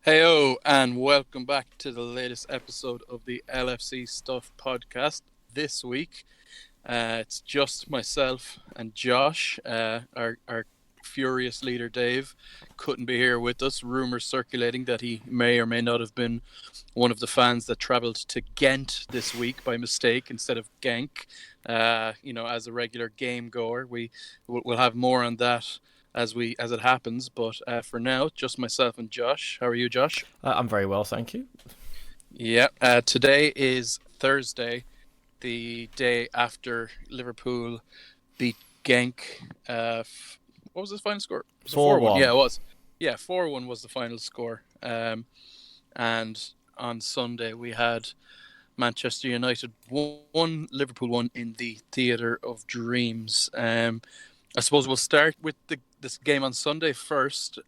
Heyo, and welcome back to the latest episode of the LFC Stuff podcast. This week, it's just myself and Josh. Our furious leader Dave couldn't be here with us. Rumors circulating that he may or may not have been one of the fans that travelled to Ghent this week by mistake instead of Genk. As a regular game goer, we'll have more on that as it happens. But for now, just myself and Josh. How are you, Josh? I'm very well, thank you. Yeah. Today is Thursday, the day after Liverpool beat Genk. What was the final score? Was it 4-1? 4-1. Yeah, it was. Yeah, 4-1 was the final score. And on Sunday we had Manchester United 1, Liverpool 1 in the Theatre of Dreams. I suppose we'll start with this game on Sunday first.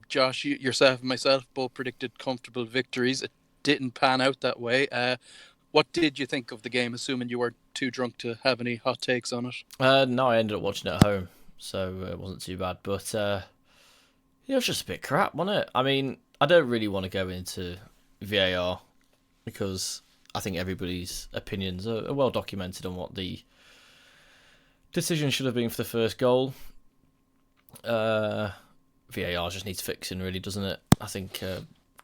Josh, yourself and myself both predicted comfortable victories. It didn't pan out that way. What did you think of the game, assuming you weren't too drunk to have any hot takes on it? No, I ended up watching it at home, so it wasn't too bad. But it was just a bit crap, wasn't it? I mean, I don't really want to go into VAR because I think everybody's opinions are well documented on what the decision should have been for the first goal. VAR just needs fixing, really, doesn't it? I think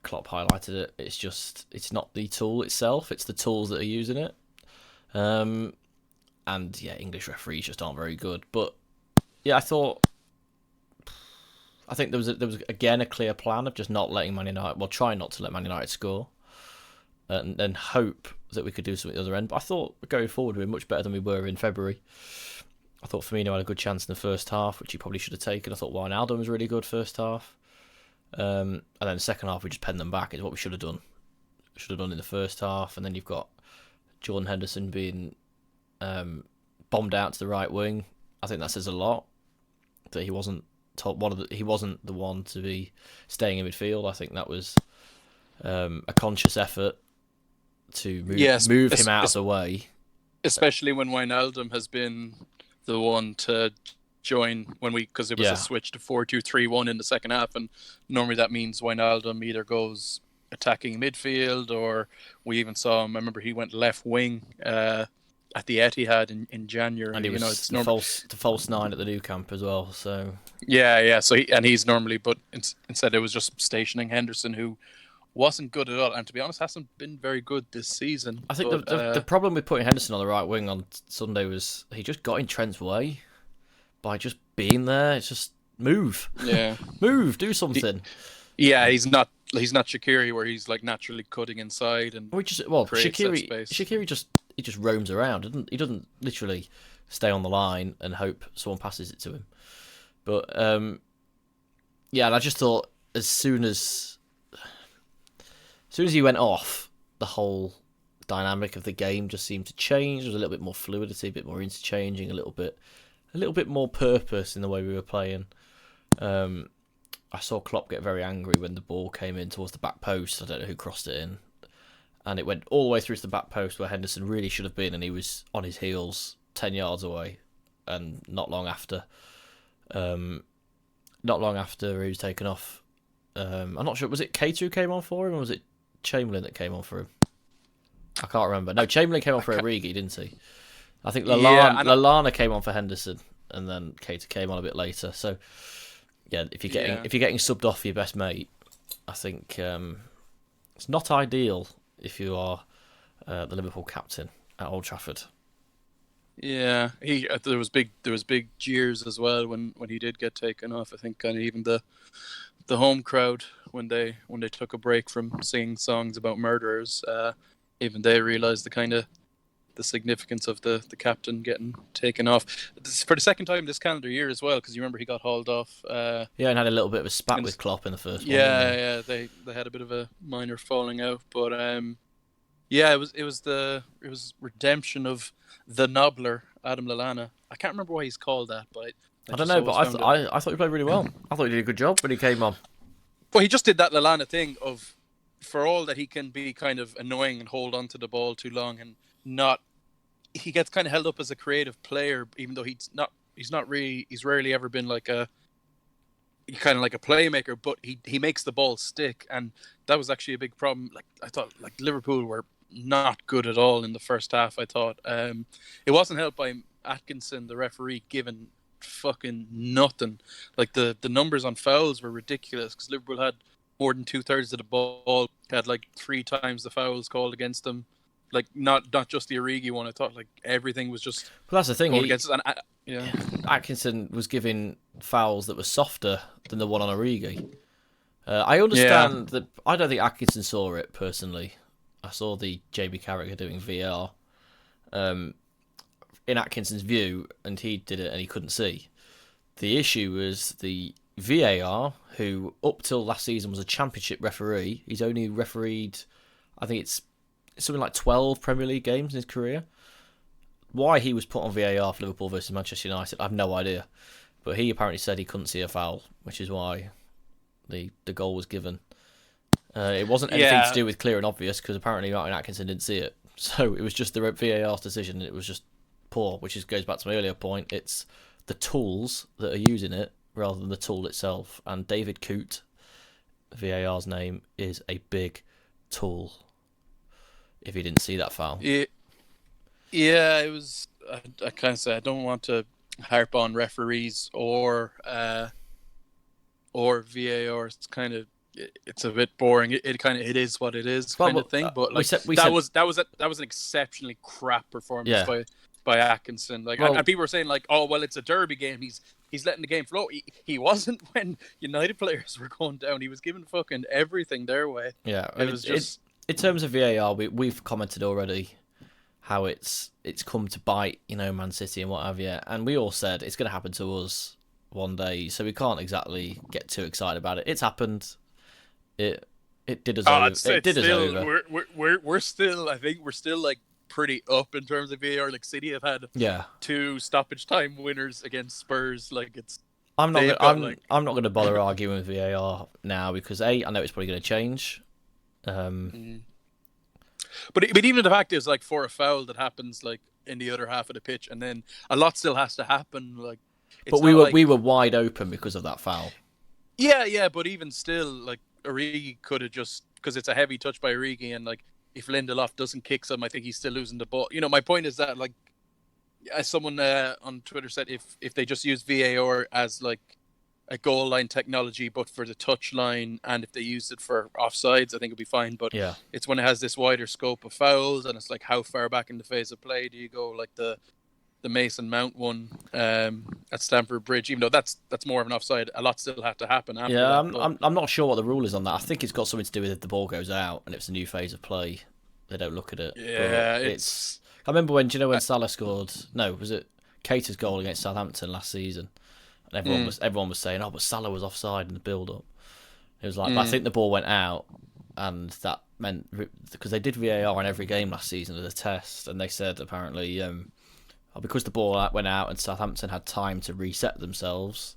Klopp highlighted it. It's not the tool itself; it's the tools that are using it. And yeah, English referees just aren't very good. But yeah, I think there was again a clear plan of just not letting Man United, well, trying not to let Man United score, and then hope that we could do something at the other end. But I thought going forward we were much better than we were in February. I thought Firmino had a good chance in the first half, which he probably should have taken. I thought Wijnaldum was really good first half. And then the second half, we just penned them back. Is what we should have done. Should have done in the first half. And then you've got Jordan Henderson being bombed out to the right wing. I think that says a lot. That he wasn't he wasn't the one to be staying in midfield. I think that was a conscious effort to move him out of the way. Especially when Wijnaldum has been the one to join because it was a switch to 4-2-3-1 in the second half, and normally that means Wijnaldum either goes attacking midfield, or we even saw him. I remember he went left wing at the Etihad in January, and he was it's the false nine at the new camp as well. So yeah. So he's normally, but instead it was just stationing Henderson, who wasn't good at all, and to be honest, hasn't been very good this season. I think the problem with putting Henderson on the right wing on Sunday was he just got in Trent's way by just being there. It's just move, move, do something. Yeah, he's not Shaqiri, where he's like naturally cutting inside and Shaqiri just roams around. He doesn't literally stay on the line and hope someone passes it to him. But yeah, and I just thought as soon as he went off, the whole dynamic of the game just seemed to change. There was a little bit more fluidity, a bit more interchanging, a little bit more purpose in the way we were playing. I saw Klopp get very angry when the ball came in towards the back post. I don't know who crossed it in, and it went all the way through to the back post where Henderson really should have been, and he was on his heels 10 yards away. And not long after he was taken off. I'm not sure, was it K2 who came on for him, or was it Chamberlain that came on for him? I can't remember. No, Chamberlain came on for Origi, didn't he? I think Lallana came on for Henderson, and then Keita came on a bit later. So yeah, if you're getting subbed off for your best mate, I think it's not ideal if you are the Liverpool captain at Old Trafford. Yeah, there was big jeers as well when he did get taken off. I think kind of even the home crowd when they took a break from singing songs about murderers, even they realised the significance of the captain getting taken off. This is for the second time this calendar year as well, because you remember he got hauled off. And had a little bit of a spat with Klopp in the first one. Yeah, they had a bit of a minor falling out, but yeah, it was redemption of the Nobbler, Adam Lallana. I can't remember why he's called that, but I don't know. But I thought he played really well. I thought he did a good job when he came on. Well, he just did that Lallana thing of, for all that he can be kind of annoying and hold on to the ball too long and not, he gets kind of held up as a creative player, even though he's rarely ever been like kind of like a playmaker, but he makes the ball stick, and that was actually a big problem. Like I thought, like Liverpool were not good at all in the first half. I thought it wasn't helped by Atkinson, the referee, giving fucking nothing. Like the numbers on fouls were ridiculous because Liverpool had more than 2/3 of the ball, had like 3 times the fouls called against them. Like not just the Origi one. I thought like everything was just Well, that's the thing. going against us. And yeah, Atkinson was giving fouls that were softer than the one on Origi. I understand that. I don't think Atkinson saw it personally. I saw the JB Carragher doing VAR in Atkinson's view, and he did it and he couldn't see. The issue was the VAR, who up till last season was a championship referee. He's only refereed, I think it's something like 12 Premier League games in his career. Why he was put on VAR for Liverpool versus Manchester United, I have no idea. But he apparently said he couldn't see a foul, which is why the goal was given. It wasn't anything to do with clear and obvious, because apparently Martin Atkinson didn't see it. So it was just the VAR's decision, and it was just poor, which goes back to my earlier point. It's the tools that are using it rather than the tool itself. And David Coote, VAR's name, is a big tool. If he didn't see that foul. Yeah, it was. I kind of say I don't want to harp on referees or VAR. It's a bit boring. It is what it is kind of thing. But like that was an exceptionally crap performance by Atkinson. Like and people were saying like, oh well, it's a derby game. He's letting the game flow. He wasn't when United players were going down. He was giving fucking everything their way. Yeah, it was just. In terms of VAR, we've commented already how it's come to bite, Man City and what have you, and we all said it's going to happen to us one day, so we can't exactly get too excited about it. It's happened. It did us over. It did us over. We're still. I think we're still like pretty up in terms of VAR. Like City have had 2 stoppage time winners against Spurs. Like it's. I'm not going to bother arguing with VAR now because I know it's probably going to change. But even the fact is, like, for a foul that happens like in the other half of the pitch, and then a lot still has to happen. Like, but we were wide open because of that foul. Yeah. But even still, like Origi could have just because it's a heavy touch by Origi, and like if Lindelof doesn't kick some, I think he's still losing the ball. My point is that like, as someone on Twitter said, if they just use VAR as like a goal line technology, but for the touch line, and if they used it for offsides, I think it'd be fine. But it's when it has this wider scope of fouls, and it's like how far back in the phase of play do you go? Like the Mason Mount one at Stamford Bridge, even though that's more of an offside, a lot still had to happen after that. I'm not sure what the rule is on that. I think it's got something to do with if the ball goes out and it's a new phase of play, they don't look at it. Yeah, it's. I remember when Salah scored? No, was it Keita's goal against Southampton last season? And everyone was saying, "Oh, but Salah was offside in the build-up." It was like, I think the ball went out, and that meant because they did VAR in every game last season as a test, and they said apparently because the ball went out and Southampton had time to reset themselves,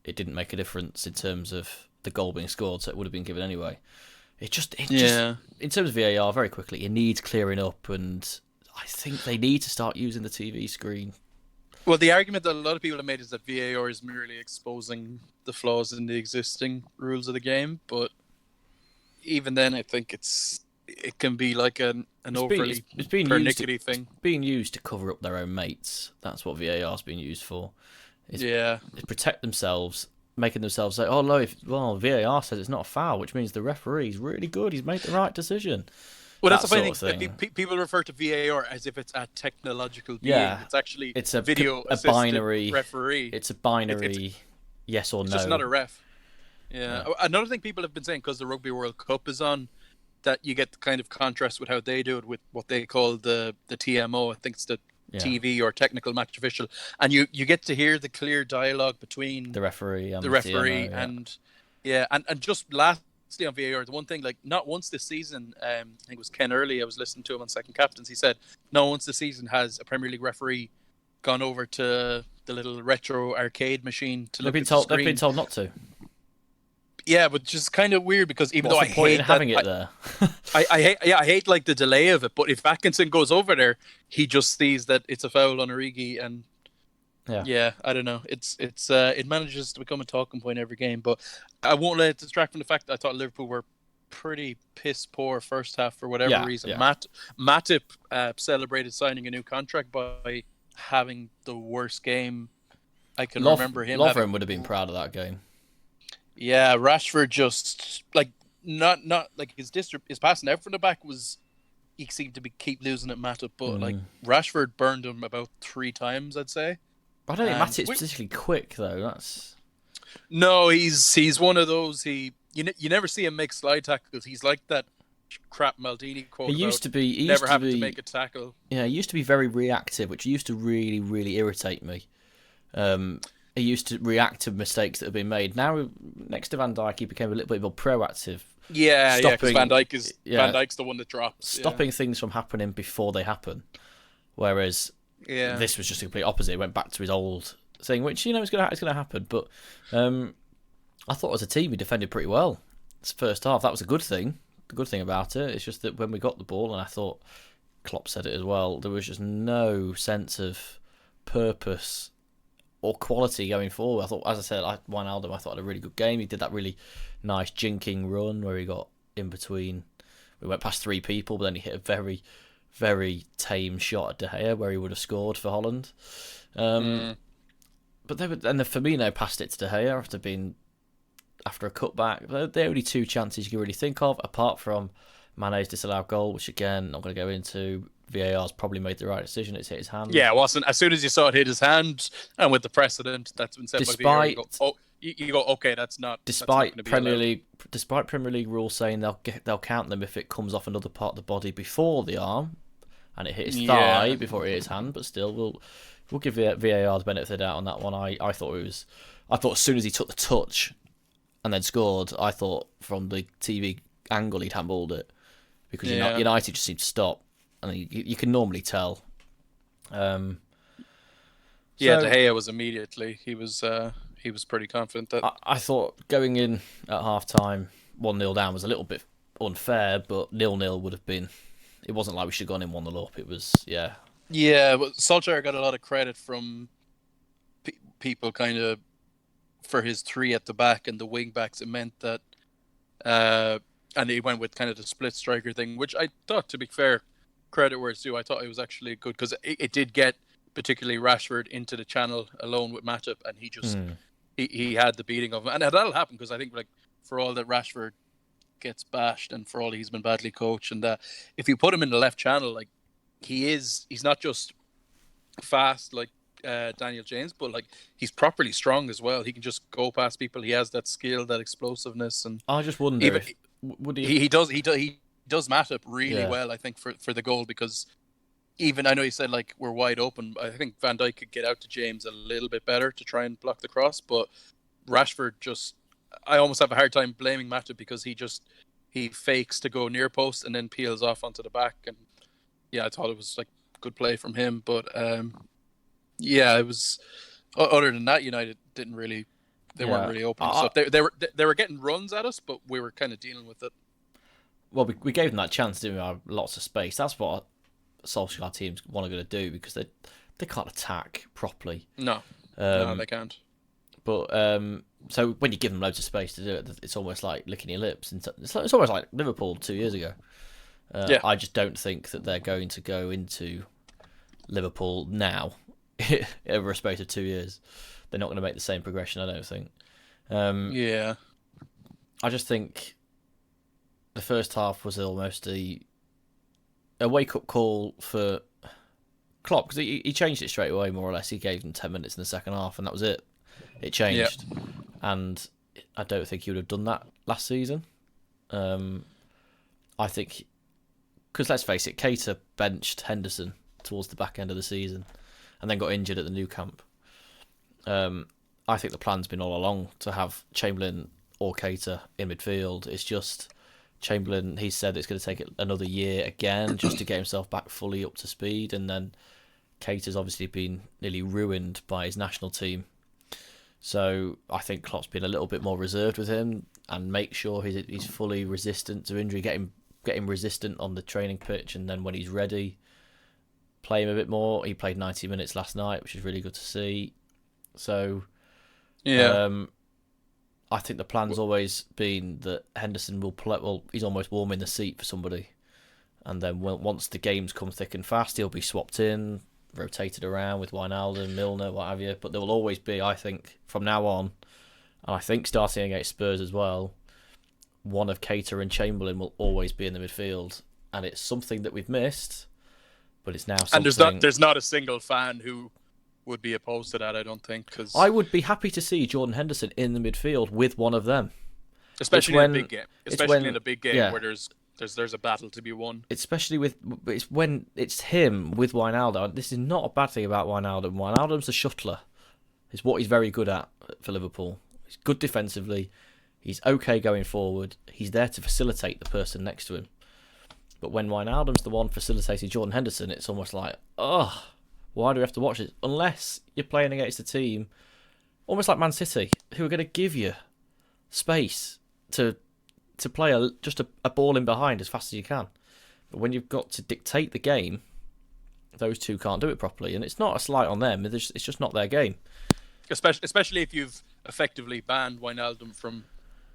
it didn't make a difference in terms of the goal being scored, so it would have been given anyway. It just in terms of VAR, very quickly, it needs clearing up, and I think they need to start using the TV screen. Well, the argument that a lot of people have made is that VAR is merely exposing the flaws in the existing rules of the game, but even then, I think it can be like an overly pernickety thing. It's being used to cover up their own mates. That's what VAR's been used for. It's protect themselves, making themselves say, "Oh no, VAR says it's not a foul, which means the referee's really good. He's made the right decision." Well, that's the funny thing. People refer to VAR as if it's a technological being. Yeah, it's actually a video a binary referee. It's a binary yes or no. It's just not a ref. Yeah. Another thing people have been saying, because the Rugby World Cup is on, that you get the kind of contrast with how they do it with what they call the TMO. I think it's the TV or technical match official, and you get to hear the clear dialogue between the referee and TMO, and just lastly on VAR, the one thing, like, not once this season, I think it was Ken Early, I was listening to him on Second Captains, he said not once this season has a Premier League referee gone over to the little retro arcade machine to look at the screen. They've been told not to. Yeah, but just kind of weird because even What's though the point in having it there? I hate like the delay of it. But if Atkinson goes over there, he just sees that it's a foul on Origi, and Yeah. Yeah, I don't know. It manages to become a talking point every game, but I won't let it distract from the fact that I thought Liverpool were pretty piss poor first half for whatever Yeah, reason. yeah. Matip celebrated signing a new contract by having the worst game I can remember him Lovren having. would have been proud of that game. Yeah, Rashford just like not like his passing out from the back was he seemed to be keep losing at Matip, but like Mm. Rashford burned him about 3 times, I'd say. I don't think And Matip's particularly quick though. That's no, he's one of those. You never see him make slide tackles. He's like that crap Maldini he quote about used to be. He never used to having to be. make a tackle. Yeah, he used to be very reactive, which used to really, really irritate me. Um, he used to react to mistakes that have been made. Now, next to Van Dijk, he became a little bit more proactive, Yeah, because Van stopping, Dijk is Van yeah, Dijk's the one that drops. Yeah, stopping things from happening before they happen. Whereas yeah, this was just the complete opposite. He went back to his old thing, which is going to happen. But I thought as a team we defended pretty well. This first half, that was a good thing. The good thing about it, it's just that when we got the ball, and I thought Klopp said it as well, there was just no sense of purpose or quality going forward. I thought, as I said, Wijnaldum, I thought had a really good game. He did that really nice jinking run where he got in between. We went past three people, but then he hit a very, very tame shot at De Gea where he would have scored for Holland. But and the Firmino passed it to De Gea after a cutback. They're only two chances you can really think of, apart from Mane's disallowed goal, which again, not going to go into. VAR's probably made the right decision. It's hit his hand. yeah. It wasn't as soon as you saw it hit his hand, and with the precedent that's been set by VAR, you go, oh, you go, okay, that's not. Despite that's not Premier League rules saying they'll count them if it comes off another part of the body before the arm, and it hit his thigh before it hit his hand. But still, we'll give VAR the benefit of the doubt on that one. I thought as soon as he took the touch and then scored, I thought from the TV angle he'd handballed it because United just seemed to stop. And you can normally tell. De Gea was immediately. He was pretty confident that. I thought going in at half time 1-0 down was a little bit unfair, but 0-0 would have been. It wasn't like we should have gone in 1-0 up. It was Yeah, but Solskjaer got a lot of credit from people kind of for his three at the back and the wing backs. It meant that, and he went with kind of the split striker thing, which I thought, to be fair, credit where it's due. I thought it was actually good because it did get particularly Rashford into the channel alone with Matip, and he just he had the beating of him, and that'll happen because I think like for all that Rashford gets bashed and for all he's been badly coached, and if you put him in the left channel, like he's not just fast like Daniel James, but like he's properly strong as well. He can just go past people. He has that skill, that explosiveness, and I just wonder even would he does Matip really well. I think for the goal because even I know you said like we're wide open. I think Van Dijk could get out to James a little bit better to try and block the cross, but Rashford just I almost have a hard time blaming Matip because he fakes to go near post and then peels off onto the back, and I thought it was like good play from him, but it was. Other than that, United didn't really. They weren't really open. So they were getting runs at us, but we were kind of dealing with it. Well, we gave them that chance, didn't we? Our lots of space. That's what Solskjaer teams want to do because they can't attack properly. No, they can't. But so when you give them loads of space to do it, it's almost like licking your lips. It's almost like Liverpool 2 years ago. I just don't think that they're going to go into Liverpool now over a space of 2 years. They're not going to make the same progression, I don't think. I just think the first half was almost a wake-up call for Klopp because he changed it straight away, more or less. He gave them 10 minutes in the second half, and that was it. It changed. And I don't think he would have done that last season. I think... Because let's face it, Keita benched Henderson towards the back end of the season and then got injured at the new camp. I think the plan's been all along to have Chamberlain or Keita in midfield. It's just Chamberlain, he said it's going to take another year again just to get himself back fully up to speed. And then Keita's obviously been nearly ruined by his national team. So I think Klopp's been a little bit more reserved with him and make sure he's fully resistant to injury, get him resistant on the training pitch, and then when he's ready, play him a bit more. He played 90 minutes last night, which is really good to see. So Yeah. I think the plan's always been that Henderson will play. Well, he's almost warm in the seat for somebody, and then once the games come thick and fast, he'll be swapped in, rotated around with Wijnaldum, Milner, what have you. But there will always be, I think, from now on, and I think starting against Spurs as well, one of Keita and Chamberlain will always be in the midfield, and it's something that we've missed, but it's now And something. there's not a single fan who would be opposed to that, I don't think, because I would be happy to see Jordan Henderson in the midfield with one of them. especially in a big game, in a big game yeah, where there's a battle to be won. especially it's when it's him with Wijnaldum. This is not a bad thing about Wijnaldum. Wijnaldum's a shuttler. It's what he's very good at for Liverpool. He's good defensively. He's okay going forward. He's there to facilitate the person next to him. But when Wijnaldum's the one facilitating Jordan Henderson, it's almost like, oh, why do we have to watch this? Unless you're playing against a team, almost like Man City, who are going to give you space to play just a ball in behind as fast as you can. But when you've got to dictate the game, those two can't do it properly. And it's not a slight on them. It's just not their game. Especially if you've effectively banned Wijnaldum from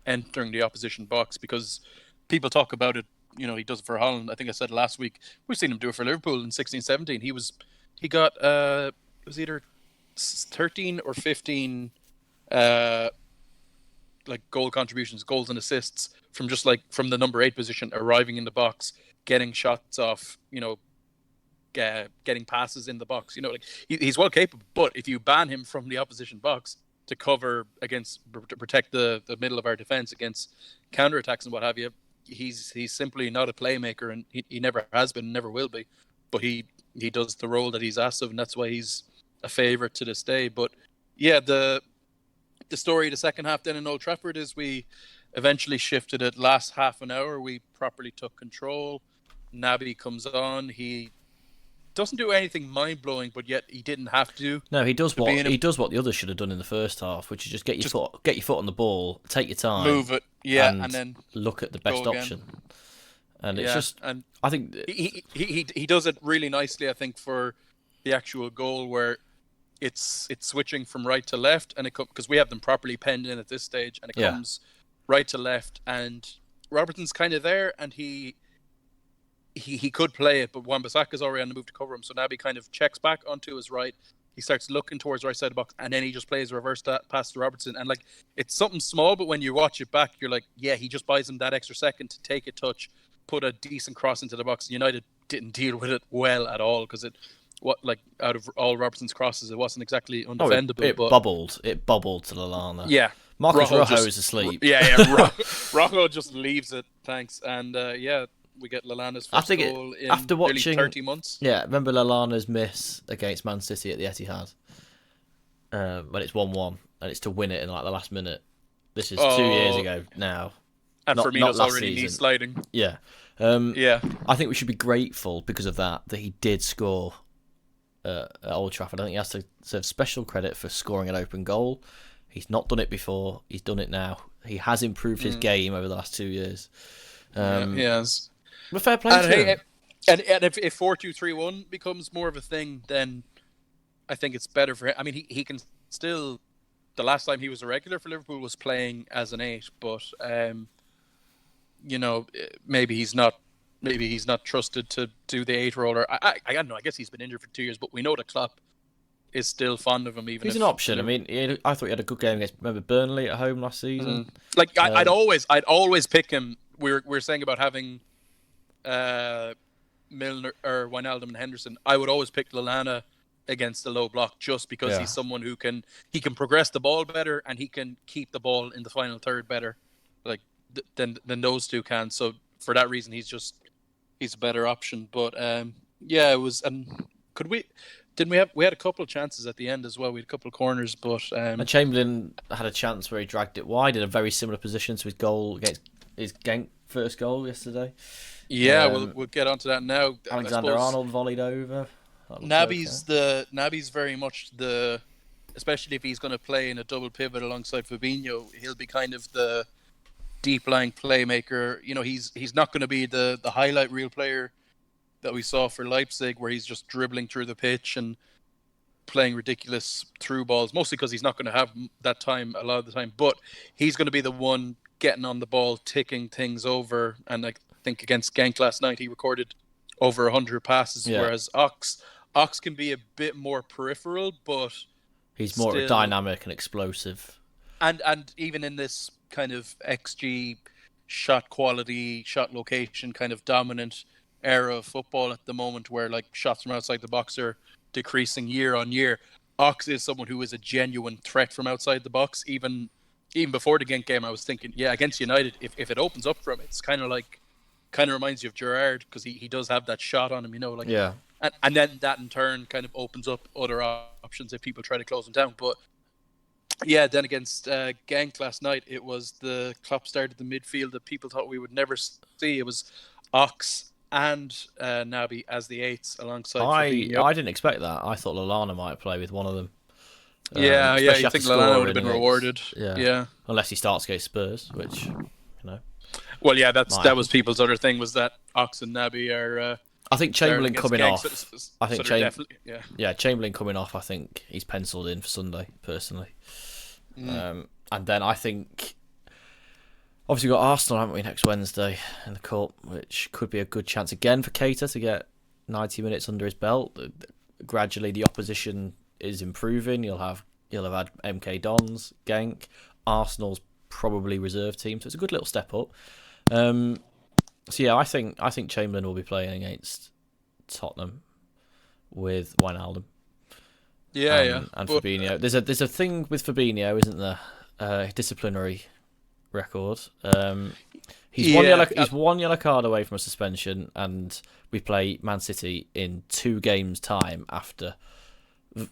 entering the opposition box, because people talk about it. You know, he does it for Holland. I think I said last week. We've seen him do it for Liverpool in 16-17. He got it was either 13 or 15 like goal contributions, goals and assists from just like from the number 8 position, arriving in the box, getting shots off, getting passes in the box. Like he's well capable. But if you ban him from the opposition box to protect the middle of our defense against counterattacks and what have you, he's simply not a playmaker, and he never has been, never will be. But he does the role that he's asked of, and that's why he's a favourite to this day. But yeah, the story of the second half then in Old Trafford is we eventually shifted it. Last half an hour we properly took control. Naby comes on. He doesn't do anything mind-blowing, but yet he didn't have to. No, he does what the others should have done in the first half, which is just get your foot on the ball, take your time, move it, and then look at the best option. And it's just, and I think he does it really nicely. I think for the actual goal where it's switching from right to left, and because we have them properly penned in at this stage, and it comes right to left, and Robertson's kind of there, and he could play it, but Wan-Bissaka's already on the move to cover him, so Naby kind of checks back onto his right. He starts looking towards the right side of the box, and then he just plays a reverse pass to Robertson. And like, it's something small, but when you watch it back, you're like, yeah, he just buys him that extra second to take a touch, put a decent cross into the box. United didn't deal with it well at all, because out of all Robertson's crosses, it wasn't exactly undefendable. It bubbled. It bubbled to Lallana. Yeah. Marcus Rojo is asleep. Yeah. Rojo just leaves it, thanks. And we get Lallana's first goal in after watching 30 months. Yeah, remember Lallana's miss against Man City at the Etihad? When it's 1-1 and it's to win it in like the last minute. This is 2 years ago now. And Firmino's already knee sliding. Yeah. I think we should be grateful because of that he did score at Old Trafford. I think he has to serve special credit for scoring an open goal. He's not done it before. He's done it now. He has improved his game over the last 2 years. He has. But fair play to him. And if 4-2-3-1 becomes more of a thing, then I think it's better for him. I mean, he can still. The last time he was a regular for Liverpool was playing as an 8, but maybe he's not trusted to do the 8 role. I don't know. I guess he's been injured for 2 years, but we know that Klopp is still fond of him. Even he's an option. I mean, I thought he had a good game against Burnley at home last season. Like I'd always pick him. We're saying about having Milner or Wijnaldum and Henderson. I would always pick Lallana against the low block, just because he's someone who can progress the ball better, and he can keep the ball in the final third better, like than those two can. So for that reason, he's a better option. But it was. We had a couple of chances at the end as well. We had a couple of corners, but and Chamberlain had a chance where he dragged it wide in a very similar position to his goal against his Ghent first goal yesterday. Yeah, we'll get onto that now. Alexander-Arnold volleyed over. Naby's very much especially if he's going to play in a double pivot alongside Fabinho, he'll be kind of the deep lying playmaker. He's not going to be the highlight reel player that we saw for Leipzig, where he's just dribbling through the pitch and playing ridiculous through balls, mostly because he's not going to have that time a lot of the time. But he's going to be the one getting on the ball, ticking things over. And I think against Genk last night, he recorded over 100 passes, whereas Ox can be a bit more peripheral, but he's more dynamic and explosive. And even in this kind of XG shot quality, shot location kind of dominant era of football at the moment, where like shots from outside the box are decreasing year on year, Ox is someone who is a genuine threat from outside the box. Even before the Ghent game, I was thinking, against United, if it opens up from it, it's kind of reminds you of Gerrard, because he does have that shot on him, and then that in turn kind of opens up other options if people try to close him down. But then against Genk last night, it was the Klopp started the midfield that people thought we would never see. It was Ox and Naby as the eights alongside Fabinho. I didn't expect that. I thought Lallana might play with one of them. You think Lallana would have been rewarded. Yeah. Unless he starts against Spurs, which, Well, that was people's other thing, was that Ox and Naby are... I think Chamberlain coming off. Chamberlain coming off. I think he's penciled in for Sunday, personally. And then I think, obviously, we've got Arsenal, haven't we, next Wednesday in the Cup, which could be a good chance again for Keita to get 90 minutes under his belt. Gradually, the opposition is improving. You'll have had MK Dons, Genk, Arsenal's probably reserve team, so it's a good little step up. I think Chamberlain will be playing against Tottenham with Wijnaldum. And Fabinho. There's a thing with Fabinho, isn't there? Disciplinary record. He's one yellow card away from a suspension, and we play Man City in 2 games' time after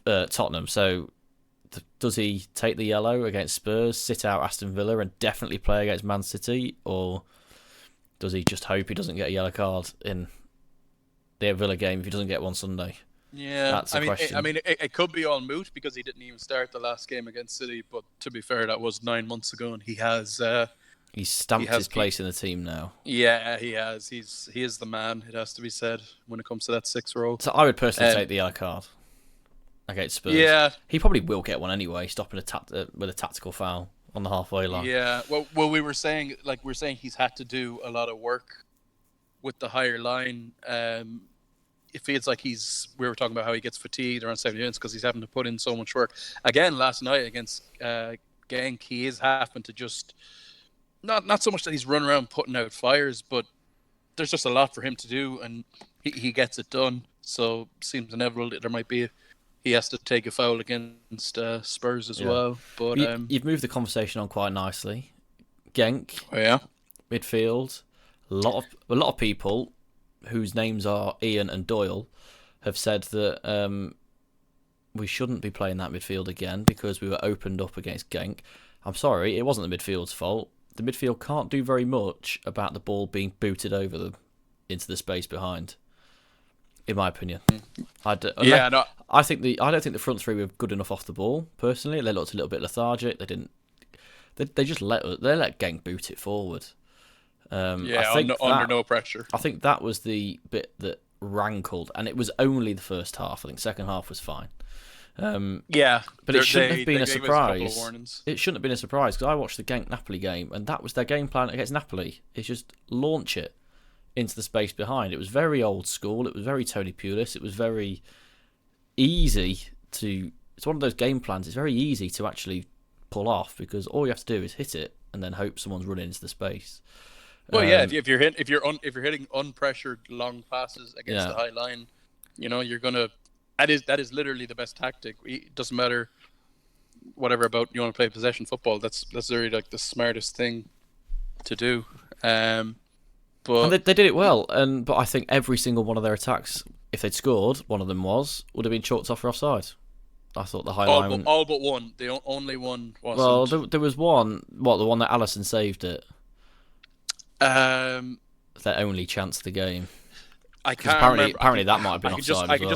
Tottenham. So does he take the yellow against Spurs, sit out Aston Villa, and definitely play against Man City, or does he just hope he doesn't get a yellow card in the Villa game if he doesn't get one Sunday? Yeah, that's the question. It could be all moot because he didn't even start the last game against City. But to be fair, that was 9 months ago, and he has he's stamped his place in the team now. Yeah, he has. He is the man. It has to be said when it comes to that 6 role. So I would personally take the yellow card against Spurs. Yeah, he probably will get one anyway, stopping with a tactical foul on the halfway line. Yeah, well, we were saying he's had to do a lot of work with the higher line. It feels like we were talking about how he gets fatigued around 70 minutes because he's having to put in so much work. Again, last night against Genk, he is having to just, not so much that he's running around putting out fires, but there's just a lot for him to do, and he gets it done. So it seems inevitable that there might be he has to take a foul against Spurs as well. But you've moved the conversation on quite nicely. Genk, midfield. A lot of people whose names are Ian and Doyle have said that we shouldn't be playing that midfield again because we were opened up against Genk. I'm sorry, it wasn't the midfield's fault. The midfield can't do very much about the ball being booted over them into the space behind, in my opinion. I don't think the front three were good enough off the ball. Personally, they looked a little bit lethargic. They didn't. They just let Genk boot it forward. Under no pressure. I think that was the bit that rankled, and it was only the first half. I think second half was fine. But it shouldn't have been a surprise. It shouldn't have been a surprise because I watched the Genk Napoli game, and that was their game plan against Napoli. It's just launch it into the space behind. It was very old school. It was very Tony Pulis. It was very easy to. It's one of those game plans. It's very easy to actually pull off because all you have to do is hit it and then hope someone's running into the space. Well, if you're hitting unpressured long passes against the high line, you're gonna. That is literally the best tactic. It doesn't matter whatever about you want to play possession football. That's literally like the smartest thing to do. But and they did it well. But I think every single one of their attacks, if they'd scored, one of them would have been chalked off for offside. I thought the high line. All but one. The only one wasn't. Well, there was one. What, the one that Alisson saved it? Their only chance of the game. I can't apparently that might have been offside I can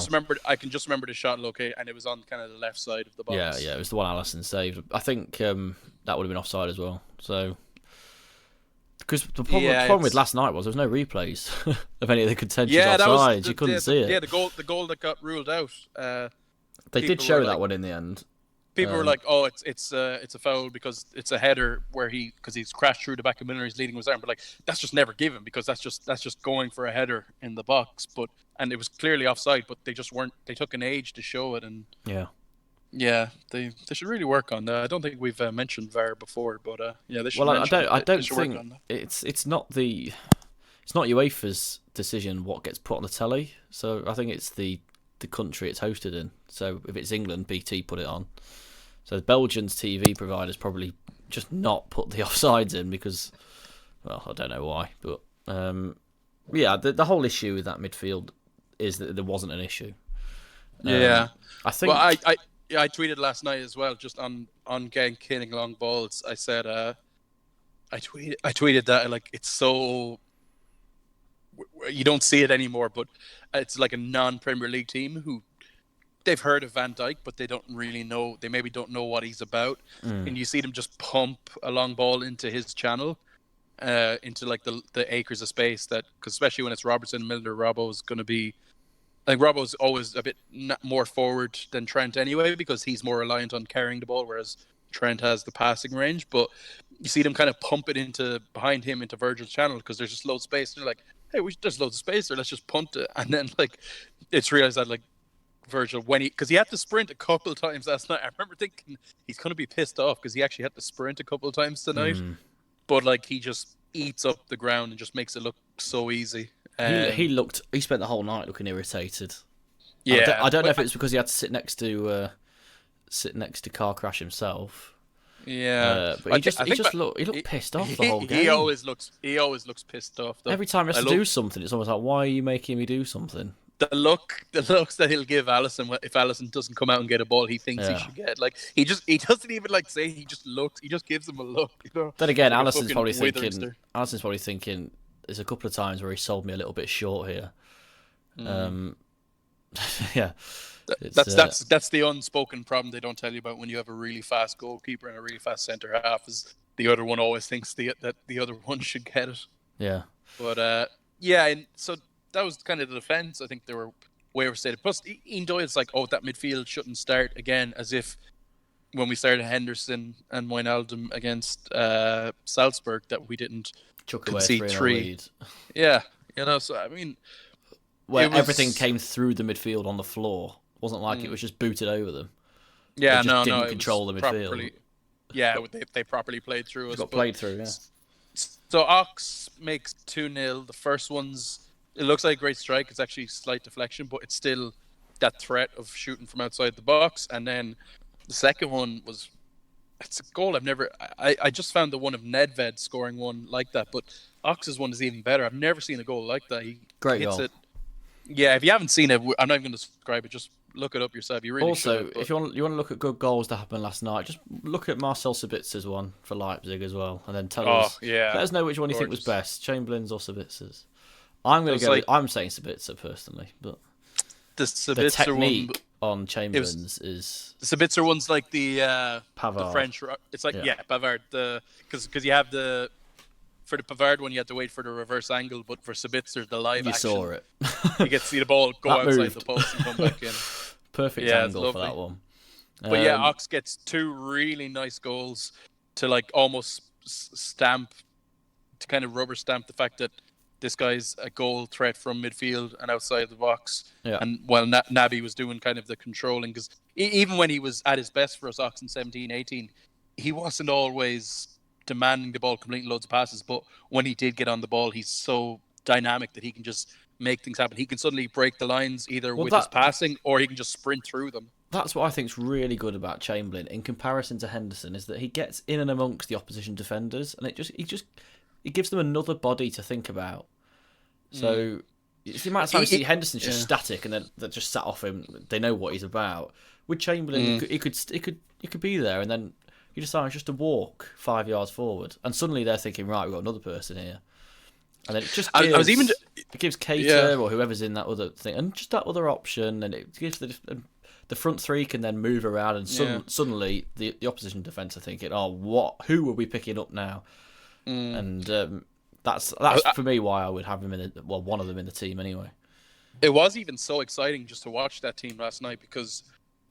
just remember the shot locate, and it was on kind of the left side of the box. Yeah, it was the one Alisson saved. I think that would have been offside as well. So, because the problem with last night was there was no replays of any of the contentious offsides. You couldn't see it. Yeah, the goal that got ruled out. They did show that one in the end. People were like, "Oh, it's a foul because it's a header where he's crashed through the back of Milner, he's leading with his arm." But like, that's just never given because that's just going for a header in the box. And it was clearly offside, but they just weren't. They took an age to show it, and yeah, they should really work on that. I don't think we've mentioned VAR before, but yeah, they should. Well, I don't think it's not UEFA's decision what gets put on the telly. So I think it's the country it's hosted in. So if it's England, BT put it on. So Belgium's TV providers probably just not put the offsides in because, well, I don't know why, but yeah, the whole issue with that midfield is that there wasn't an issue. Yeah, I think. Well, I tweeted last night as well, just on Genk hitting long balls. I said, I tweeted that like it's so you don't see it anymore, but it's like a non-Premier League team who they've heard of Van Dijk, but they don't really know. They maybe don't know what he's about, and you see them just pump a long ball into his channel, into like the acres of space that, cause especially when it's Robertson, Milner, Robbo's going to be. Like Robbo's always a bit more forward than Trent anyway, because he's more reliant on carrying the ball, whereas Trent has the passing range. But you see them kind of pump it into behind him into Virgil's channel because there's just loads of space. And they're like, "Hey, there's loads of space there. Let's just punt it." And then like it's realized that like Virgil, because he had to sprint a couple of times last night. I remember thinking he's going to be pissed off because he actually had to sprint a couple of times tonight. But like he just eats up the ground and just makes it look so easy. He spent the whole night looking irritated. Yeah, I don't know if it's because he had to sit next to Car Crash himself. Yeah, but he looked pissed off the whole game. He always looks pissed off. Though. Every time he has to do something, it's almost like, why are you making me do something? The looks that he'll give Alisson if Alisson doesn't come out and get a ball he thinks he should get. Like he doesn't even like say, he just looks. He just gives him a look. You know? Then again, like Alisson's probably thinking. There's a couple of times where he sold me a little bit short here. Yeah, that's the unspoken problem they don't tell you about when you have a really fast goalkeeper and a really fast centre half. Is the other one always thinks that the other one should get it. Yeah, but yeah, and so that was kind of the defence. I think they were way overstated. Plus, Ian Doyle's like, "Oh, that midfield shouldn't start again," as if when we started Henderson and Wijnaldum against Salzburg that we didn't concede 3. Yeah, so I mean, where everything came through the midfield on the floor. It wasn't like it was just booted over them. Yeah, they didn't control the midfield. Yeah, they properly played through us. Played through, yeah. So Ox makes 2-0. The first one's, it looks like a great strike. It's actually slight deflection, but it's still that threat of shooting from outside the box. And then the second one it's a goal I just found the one of Nedved scoring one like that, but Ox's one is even better. I've never seen a goal like that. He Great hits goal. it. Yeah, if you haven't seen it, I'm not even going to describe it. Just look it up yourself. You really should. Also, if you want to look at good goals that happened last night, just look at Marcel Sabitzer's one for Leipzig as well, and then let us know which one you think was best, Chamberlain's or Sabitzer's. I'm saying Sabitzer personally, but the technique on Chamberlain's is the Sabitzer one's like the Pavard. The French. It's like Pavard. Because you have for the Pavard one you had to wait for the reverse angle, but for Sabitzer the live action, saw it. You get to see the ball go outside the post and come back in. Perfect angle for that one. But yeah, Ox gets 2 really nice goals to like almost kind of rubber stamp the fact that this guy's a goal threat from midfield and outside the box. Yeah. And while Naby was doing kind of the controlling, because even when he was at his best for us, Ox in 17-18, he wasn't always demanding the ball, completing loads of passes. But when he did get on the ball, he's so dynamic that he can just make things happen. He can suddenly break the lines either with his passing or he can just sprint through them. That's what I think is really good about Chamberlain in comparison to Henderson, is that he gets in and amongst the opposition defenders, and it gives them another body to think about. So it's the amount of time you see Henderson's just static, and then they're just sat off him. They know what he's about. With Chamberlain, he could be there, and then you decide just to walk 5 yards forward, and suddenly they're thinking, right, we've got another person here, and then it just gives, it gives Cater or whoever's in that other thing, and just that other option, and it gives the front three can then move around, and suddenly the opposition defence are thinking, who are we picking up now? And that's for me why I would have him one of them in the team anyway. It was even so exciting just to watch that team last night because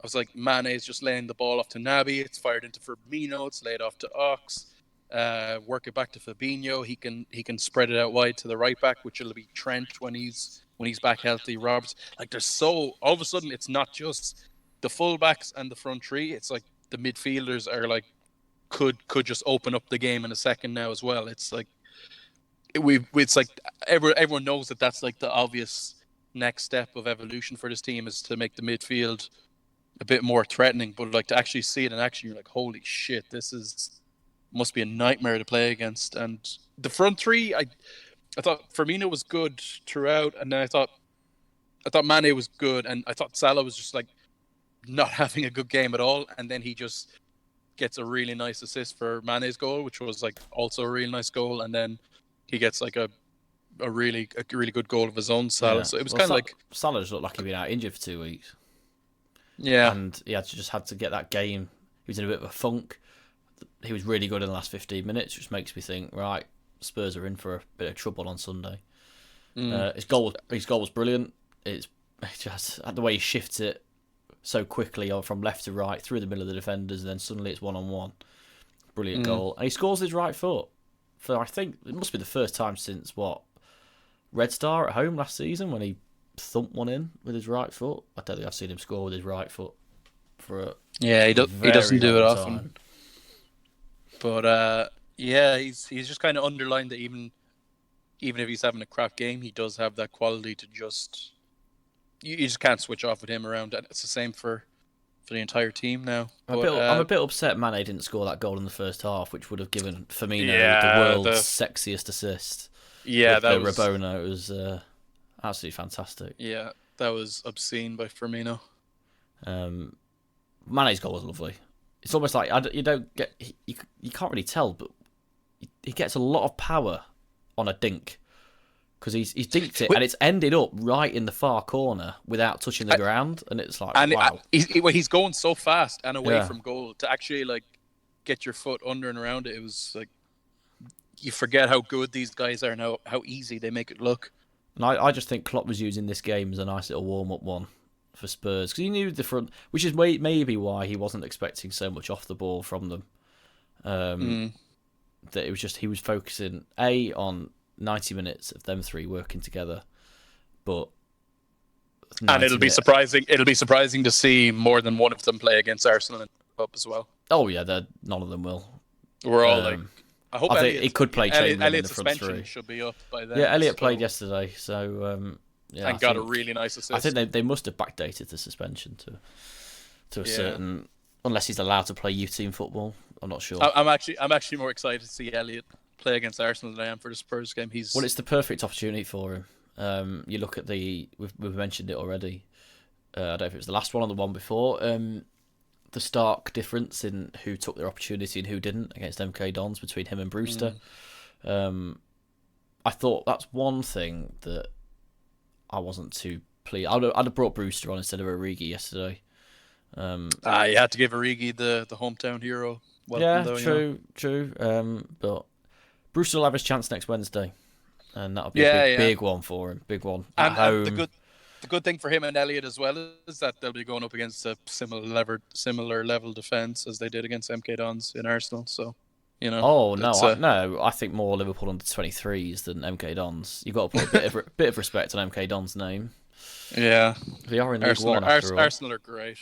was like, Mane's just laying the ball off to Naby. It's fired into Firmino. It's laid off to Ox. Work it back to Fabinho. He can spread it out wide to the right back, which will be Trent when he's back healthy. Roberts. Like, there's so all of a sudden it's not just the fullbacks and the front three. It's like the midfielders are like could just open up the game in a second now as well. It's like it's like everyone knows that that's like the obvious next step of evolution for this team is to make the midfield a bit more threatening, but like to actually see it in action, you're like, holy shit, must be a nightmare to play against. And the front three, I thought Firmino was good throughout, and then I thought Mane was good, and I thought Salah was just like not having a good game at all, and then he just gets a really nice assist for Mane's goal, which was like also a really nice goal, and then he gets like a really good goal of his own, Salah. Yeah. So it was kind of like Salah just looked like he'd been out injured for 2 weeks. Yeah, and he had to get that game. He was in a bit of a funk. He was really good in the last 15 minutes, which makes me think, right, Spurs are in for a bit of trouble on Sunday. His goal was brilliant. It's just the way he shifts it so quickly from left to right through the middle of the defenders, and then suddenly it's 1-on-1. Brilliant goal, and he scores his right foot. For I think it must be the first time since Red Star at home last season when he thumped one in with his right foot. I don't think I've seen him score with his right foot for he doesn't do it often. But he's just kind of underlined that even if he's having a crap game, he does have that quality to just you just can't switch off with him around. And it's the same for the entire team now. I'm a bit upset Mane didn't score that goal in the first half, which would have given Firmino the world's sexiest assist. Yeah, that was Rabona. It was absolutely fantastic. Yeah, that was obscene by Firmino. Mane's goal was lovely. It's almost like you can't really tell, but he gets a lot of power on a dink because he's dinked it and it's ended up right in the far corner without touching the ground, and it's like wow. He's going so fast and away from goal to actually like get your foot under and around it. It was like you forget how good these guys are and how easy they make it look. And I just think Klopp was using this game as a nice little warm-up one for Spurs because he knew the front, which is maybe why he wasn't expecting so much off the ball from them. That it was just he was focusing on 90 minutes of them three working together, and it'll be surprising. It'll be surprising to see more than one of them play against Arsenal in the Cup as well. Oh yeah, none of them will. We're all like. I hope he could play Chamberlain in the front three. Should be up by then. Yeah, Elliott played yesterday, so and got a really nice assist. I think they must have backdated the suspension to a certain, unless he's allowed to play youth team football. I'm not sure. I'm actually more excited to see Elliott play against Arsenal than I am for the Spurs game. It's the perfect opportunity for him. You look at we've mentioned it already. I don't know if it was the last one or the one before. The stark difference in who took their opportunity and who didn't against MK Dons between him and Brewster. I thought that's one thing that I wasn't too pleased. I'd have brought Brewster on instead of Origi yesterday. You had to give Origi the hometown hero. True. But Brewster will have his chance next Wednesday, and that'll be a big one for him. Big one at home. The good thing for him and Elliott as well is that they'll be going up against a similar level defence as they did against MK Dons in Arsenal. So, I think more Liverpool under 23s than MK Dons. You've got to put a bit of respect on MK Dons' name. Yeah, they are in League One after all. Arsenal are great.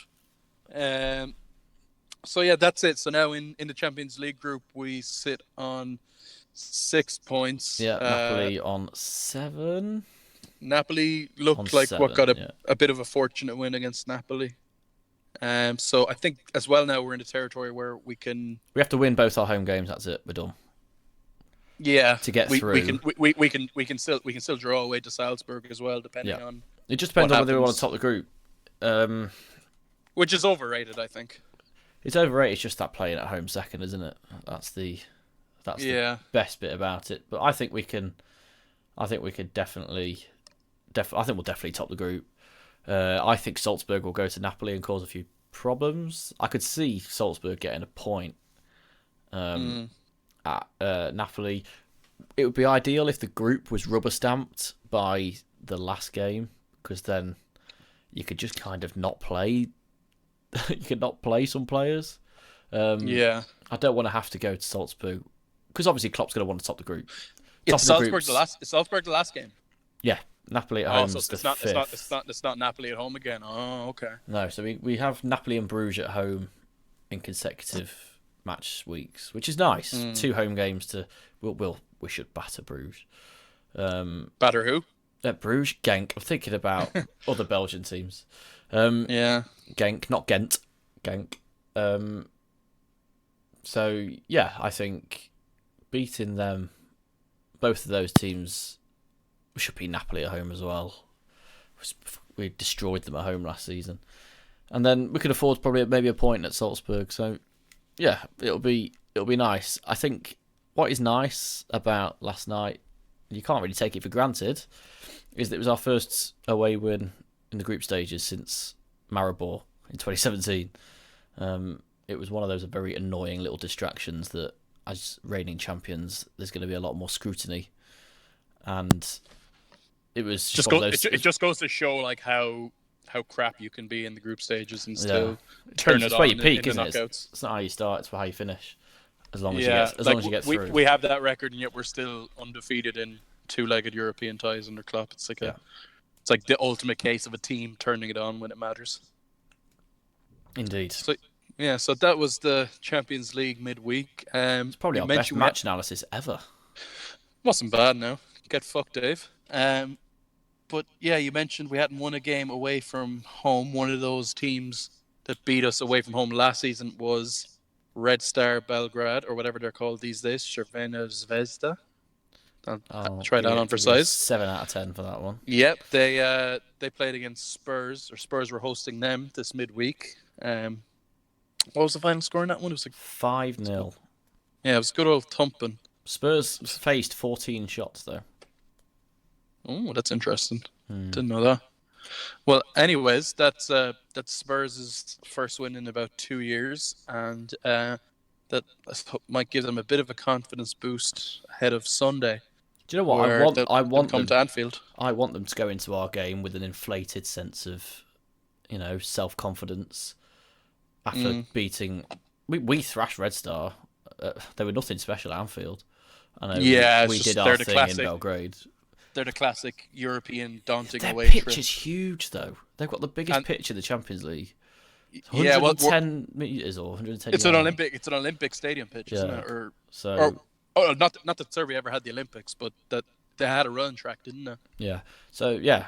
So yeah, that's it. So now in the Champions League group, we sit on 6 points. Yeah, Napoli on 7. Napoli looked like got a bit of a fortunate win against Napoli. So I think as well now we're in the territory where we have to win both our home games. That's it. We're done. Yeah, to get through, we can still draw away to Salzburg as well, depending on. It just depends on whether we want to top the group. Which is overrated, I think. It's overrated. It's just that playing at home second, isn't it? That's the best bit about it. But I think we can. I think we could definitely. I think we'll definitely top the group. I think Salzburg will go to Napoli and cause a few problems. I could see Salzburg getting a point at Napoli. It would be ideal if the group was rubber stamped by the last game, because then you could just kind of not play you can not play some players. Yeah. I don't want to have to go to Salzburg because obviously Klopp's going to want to top the group. It's Topping the Salzburg groups. It's Salzburg the last game. Yeah, Napoli at Oh, home so is the it's not fifth. it's not Napoli at home again. Oh, okay. No, so we have Napoli and Bruges at home in consecutive match weeks, which is nice. 2 home games to we should batter Bruges. Batter who? Bruges, Genk. I'm thinking about other Belgian teams. Yeah. Genk, not Ghent. Genk. So yeah, I think beating them, both of those teams, we should beat Napoli at home as well. We destroyed them at home last season, and then we could afford probably maybe a point at Salzburg. So yeah, it'll be nice. I think what is nice about last night, you can't really take it for granted, is that it was our first away win in the group stages since Maribor in 2017. It was one of those very annoying little distractions that, as reigning champions, there's going to be a lot more scrutiny, and it was just one of those. It just goes to show like how crap you can be in the group stages and still It turn depends, it it's on where you peak, in the isn't it? knockouts. It's not how you start; it's how you finish. As long as Yeah, long as you get through. we have that record, and yet we're still undefeated in 2-legged European ties under Klopp. It's like it's like the ultimate case of a team turning it on when it matters. Indeed. So yeah, so that was the Champions League midweek. It's probably our best match analysis ever. Wasn't bad, no. Get fucked, Dave. But yeah, you mentioned we hadn't won a game away from home. One of those teams that beat us away from home last season was Red Star Belgrade, or whatever they're called these days, Crvena Zvezda. I'll try that on for size. 7 out of 10 for that one. Yep, they played against Spurs, or Spurs were hosting them this midweek. What was the final score in that one? It was like 5-0. Yeah, it was good old thumping. Spurs faced 14 shots though. Oh, that's interesting. Didn't know that. Well, anyways, that's Spurs' first win in about 2 years, and that might give them a bit of a confidence boost ahead of Sunday. Do you know what? I want them to Anfield. I want them to go into our game with an inflated sense of, self-confidence after beating. We thrashed Red Star. They were nothing special at Anfield. I know. Yeah, we did our thing in Belgrade. They're the classic European daunting Their away trip. pitch is huge, though. They've got the biggest pitch in the Champions League. 110 meters or 110. It's an Olympic stadium pitch, isn't it? Not that Serbia ever had the Olympics, but that they had a run track, didn't they? Yeah. So yeah,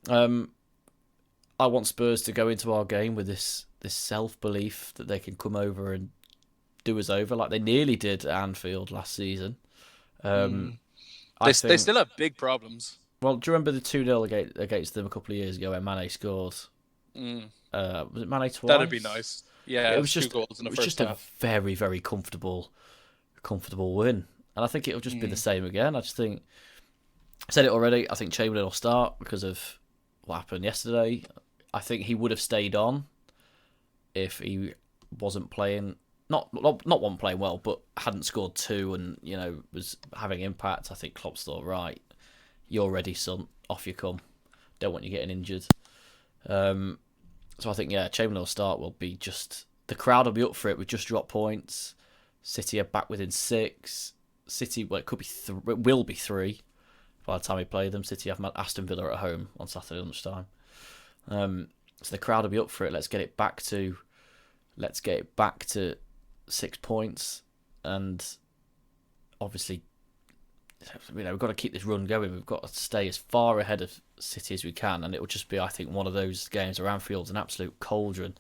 I want Spurs to go into our game with this self belief that they can come over and do us over like they nearly did at Anfield last season. They still have big problems. Well, do you remember the 2-0 against them a couple of years ago when Mane scored? Was it Mane twice? That'd be nice. Yeah, it was just 2 goals in the first a half. very, very comfortable win, and I think it'll just be the same again. I just think I said it already. I think Chamberlain will start because of what happened yesterday. I think he would have stayed on if he wasn't playing. Not one playing well, but hadn't scored 2 and was having impact. I think Klopp's thought, right, you're ready, son. Off you come. Don't want you getting injured. So I think Chamberlain will start. Will be just the crowd will be up for it. We've just dropped points. City are back within 6. City, well, it will be 3 by the time we play them. City have Aston Villa at home on Saturday lunchtime. So the crowd will be up for it. Let's get it back to 6 points, and obviously, we've got to keep this run going. We've got to stay as far ahead of City as we can, and it will just be, I think, one of those games where Anfield's an absolute cauldron,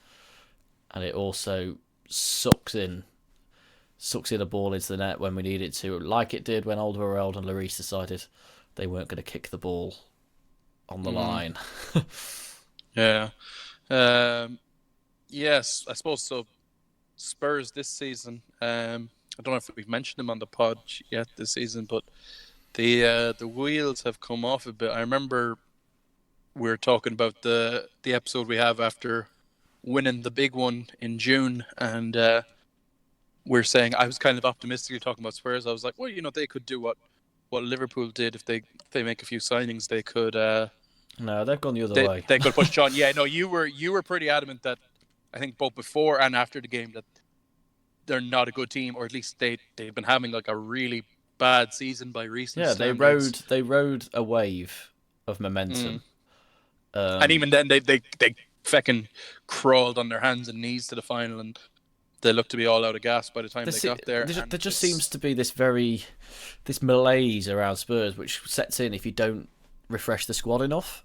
and it also sucks in a ball into the net when we need it to, like it did when Alderweireld and Lloris decided they weren't going to kick the ball on the line. Yeah. Yes, I suppose so. Spurs this season. I don't know if we've mentioned them on the pod yet this season, but the wheels have come off a bit. I remember we were talking about the episode we have after winning the big one in June, and we're saying I was kind of optimistically talking about Spurs. I was like, well, they could do what Liverpool did if they make a few signings. They could. No, they've gone the other way. They could push on. Yeah, no, you were pretty adamant that I think both before and after the game that they're not a good team, or at least they've been having like a really bad season by recent Yeah, standards. they rode a wave of Mm. momentum. And even then, they fucking crawled on their hands and knees to the final, and they looked to be all out of gas by the time they got there. And There just seems to be this malaise around Spurs, which sets in if you don't refresh the squad enough.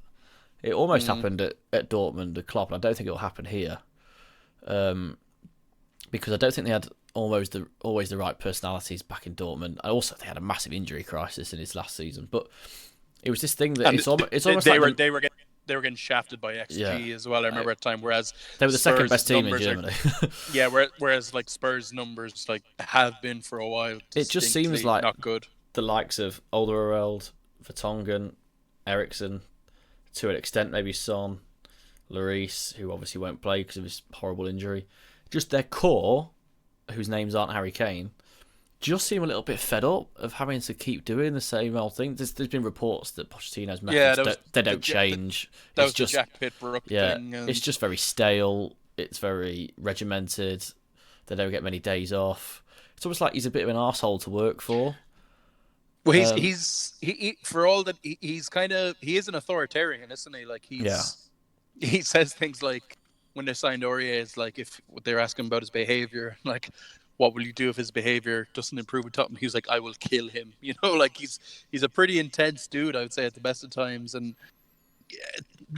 It almost happened at Dortmund, at Klopp, and I don't think it will happen here, because I don't think they had always the right personalities back in Dortmund. I also think they had a massive injury crisis in his last season, but it was this thing that and it's almost they like they were getting shafted by XG yeah. as well. I remember at the time, whereas They were the second best team in numbers Germany. yeah, whereas like Spurs numbers like have been for a while It just seems like not good. the likes of Alderweireld, Vertonghen, Eriksen, to an extent maybe Son, Lloris, who obviously won't play because of his horrible injury. Just their core, whose names aren't Harry Kane, just seem a little bit fed up of having to keep doing the same old thing. There's been reports that Pochettino's methods don't change. That was just the Jack Pitbrook thing. It's just very stale. It's very regimented. They don't get many days off. It's almost like he's a bit of an arsehole to work for. Well, he for all that he's he is an authoritarian, isn't he? Like he says things like when they signed Aurier, is like if they're asking about his behavior, like what will you do if his behavior doesn't improve with Tottenham? He's like, I will kill him. You know, like he's a pretty intense dude, I would say, at the best of times. And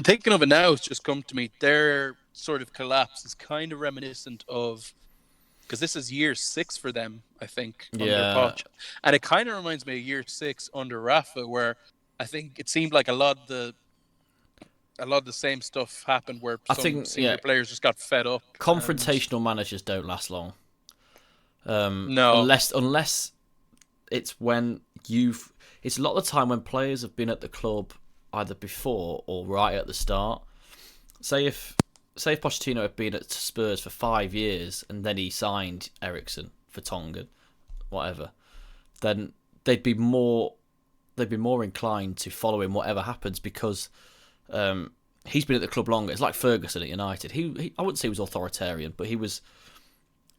thinking of it now, it's just come to me. Their sort of collapse is kind of reminiscent of, because this is year 6 for them, I think, under Poch. And it kind of reminds me of year 6 under Rafa, where I think it seemed like a lot of the same stuff happened, where senior players just got fed up. Confrontational managers don't last long. No, unless it's when it's a lot of the time when players have been at the club either before or right at the start. Say if Pochettino had been at Spurs for 5 years and then he signed Eriksen, Vertonghen, whatever, then they'd be more inclined to follow him whatever happens, because he's been at the club longer. It's like Ferguson at United. He I wouldn't say he was authoritarian, but he was.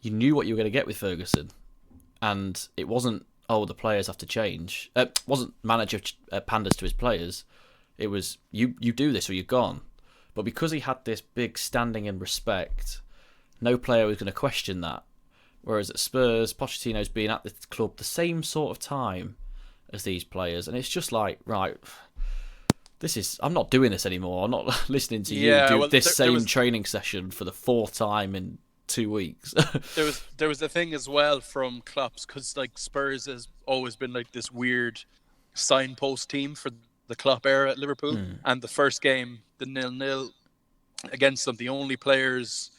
You knew what you were going to get with Ferguson, and it wasn't, the players have to change. It wasn't manager panders to his players. It was, you do this or you're gone. But because he had this big standing and respect, no player was going to question that. Whereas at Spurs, Pochettino's been at the club the same sort of time as these players, and it's just like, right, I'm not doing this anymore. I'm not listening to you do this same training session for the 4th time in 2 weeks. there was the thing as well from Klopp's, because like Spurs has always been like this weird signpost team for the Klopp era at Liverpool. And the first game, the 0-0 against them, the only players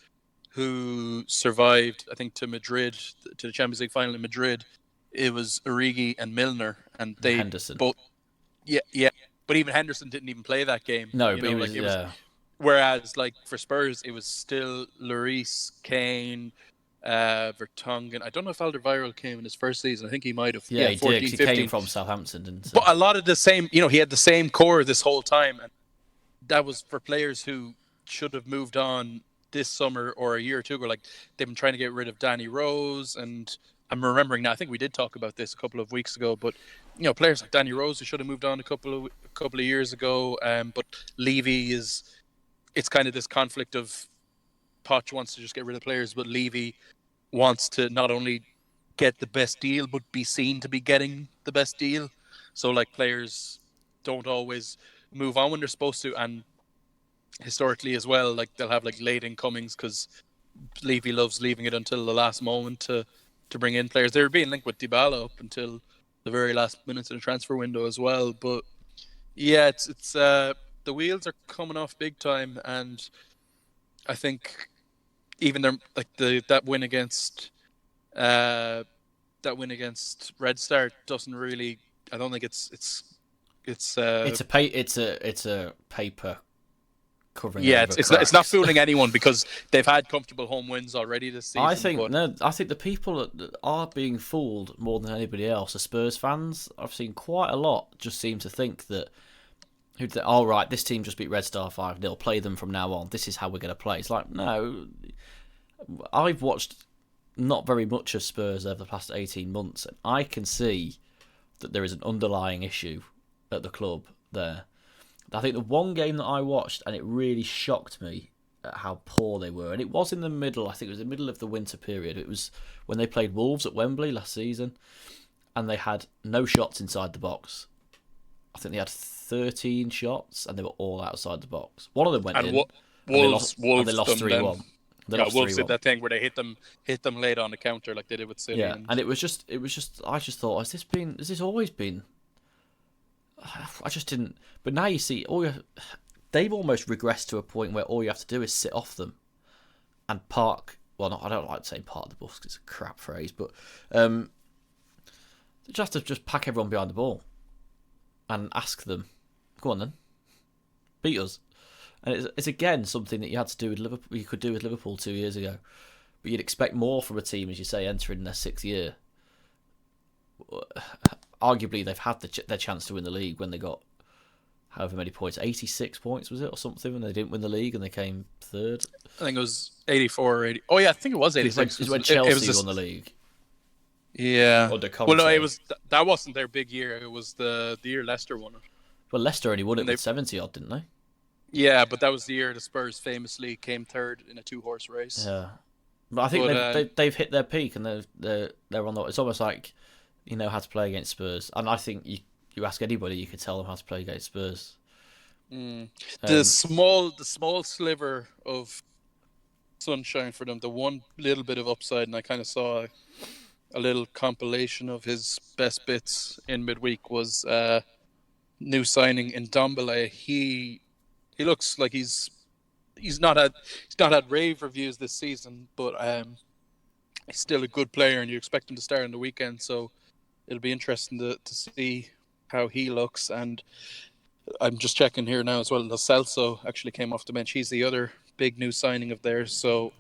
who survived, I think, to the Champions League final in Madrid, it was Origi and Milner, and they Henderson. Both, yeah. But even Henderson didn't even play that game. No, but he was. Whereas, like, for Spurs, it was still Lloris, Kane, Vertonghen. I don't know if Alderweireld came in his first season. I think he might have. Yeah, he 14, did. He 15. came from Southampton, didn't he? But a lot of the same, he had the same core this whole time. And that was for players who should have moved on this summer or a year or two ago. Like, they've been trying to get rid of Danny Rose. And I'm remembering now, I think we did talk about this a couple of weeks ago, but players like Danny Rose who should have moved on a couple of years ago. But Levy it's kind of this conflict of Poch wants to just get rid of players, but Levy wants to not only get the best deal, but be seen to be getting the best deal. So like players don't always move on when they're supposed to, and historically as well, like they'll have like late incomings because Levy loves leaving it until the last moment to bring in players. They were being linked with Dybala up until the very last minutes of the transfer window as well. But yeah, it's the wheels are coming off big time, and I think even that win against Red Star doesn't really. I don't think it's a paper covering. Yeah, it's not fooling anyone because they've had comfortable home wins already this season. I think the people that are being fooled more than anybody else are Spurs fans. I've seen quite a lot just seem to think that who'd say, "Oh right, this team just beat Red Star 5-0. Play them from now on. This is how we're going to play." It's like, no, I've watched not very much of Spurs over the past 18 months, and I can see that there is an underlying issue at the club there. I think the one game that I watched, and it really shocked me at how poor they were, and it was in the middle, I think it was the middle of the winter period. It was when they played Wolves at Wembley last season, and they had no shots inside the box. I think they had 13 shots, and they were all outside the box. One of them went And in, and they Wolves lost done 3-1. them. They Yeah, lost Wolves 3-1. did that thing where they hit them late on the counter like they did with City. Yeah, And and it was just, I just thought, has this always been? I just didn't. But now you see, they've almost regressed to a point where all you have to do is sit off them and park. Well, I don't like saying park the bus because it's a crap phrase, but you just have to just pack everyone behind the ball and ask them, "Go on then, beat us." And it's again something that you had to do with Liverpool. You could do with Liverpool 2 years ago, but you'd expect more from a team, as you say, entering their 6th year. Arguably, they've had their chance to win the league when they got however many points, 86 points was it or something, when they didn't win the league and they came third. I think it was 84 or 80. Oh yeah, I think it was 86. It's when Chelsea won the league. Yeah. Under Well, no, Conte. that wasn't their big year. It was the year Leicester won it. Well, Leicester only won it with 70 odd, didn't they? Yeah, but that was the year the Spurs famously came third in a 2-horse race. Yeah, but I think they've hit their peak and they're on the. It's almost like you know how to play against Spurs, and I think you ask anybody, you could tell them how to play against Spurs. The small sliver of sunshine for them, the one little bit of upside, and I kind of saw a little compilation of his best bits in midweek was new signing in Dombele. He looks like he's not had rave reviews this season, but he's still a good player, and you expect him to start on the weekend. So it'll be interesting to see how he looks. And I'm just checking here now as well. Lo Celso actually came off the bench. He's the other big new signing of theirs. So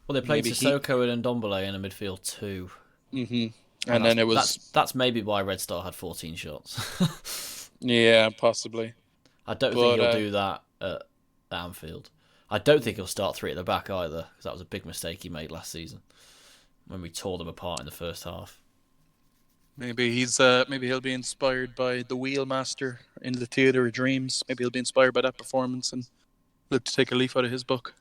well, they played Sissoko and Ndombele in a midfield too. And then it was that's maybe why Red Star had 14 shots. Yeah, possibly. I don't think he'll do that at Anfield. I don't think he'll start 3 at the back either, because that was a big mistake he made last season when we tore them apart in the first half. Maybe he'll be inspired by the Wheelmaster in the Theatre of Dreams. Maybe he'll be inspired by that performance and look to take a leaf out of his book.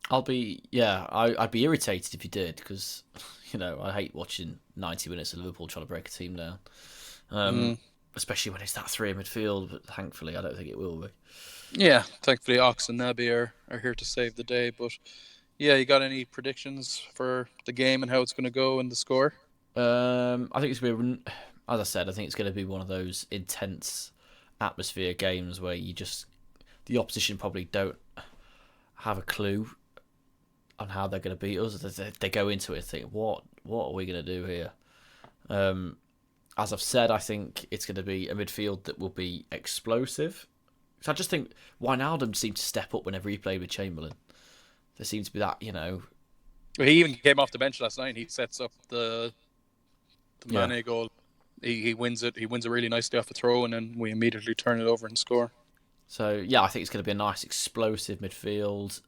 I'd be irritated if he did, because I hate watching 90 minutes of Liverpool trying to break a team down, especially when it's that 3 in midfield. But thankfully, I don't think it will be. Yeah, thankfully, Ox and Naby are here to save the day. But yeah, you got any predictions for the game and how it's going to go and the score? I think it's going to be, as I said, I think it's going to be one of those intense atmosphere games where the opposition probably don't have a clue on how they're going to beat us. They go into it and think, what are we going to do here? As I've said, I think it's going to be a midfield that will be explosive. So I just think Wijnaldum seemed to step up whenever he played with Chamberlain. There seems to be that, Well, he even came off the bench last night. He sets up the Mane goal. He wins it. He wins it really nicely off a throw, and then we immediately turn it over and score. So yeah, I think it's going to be a nice explosive midfield.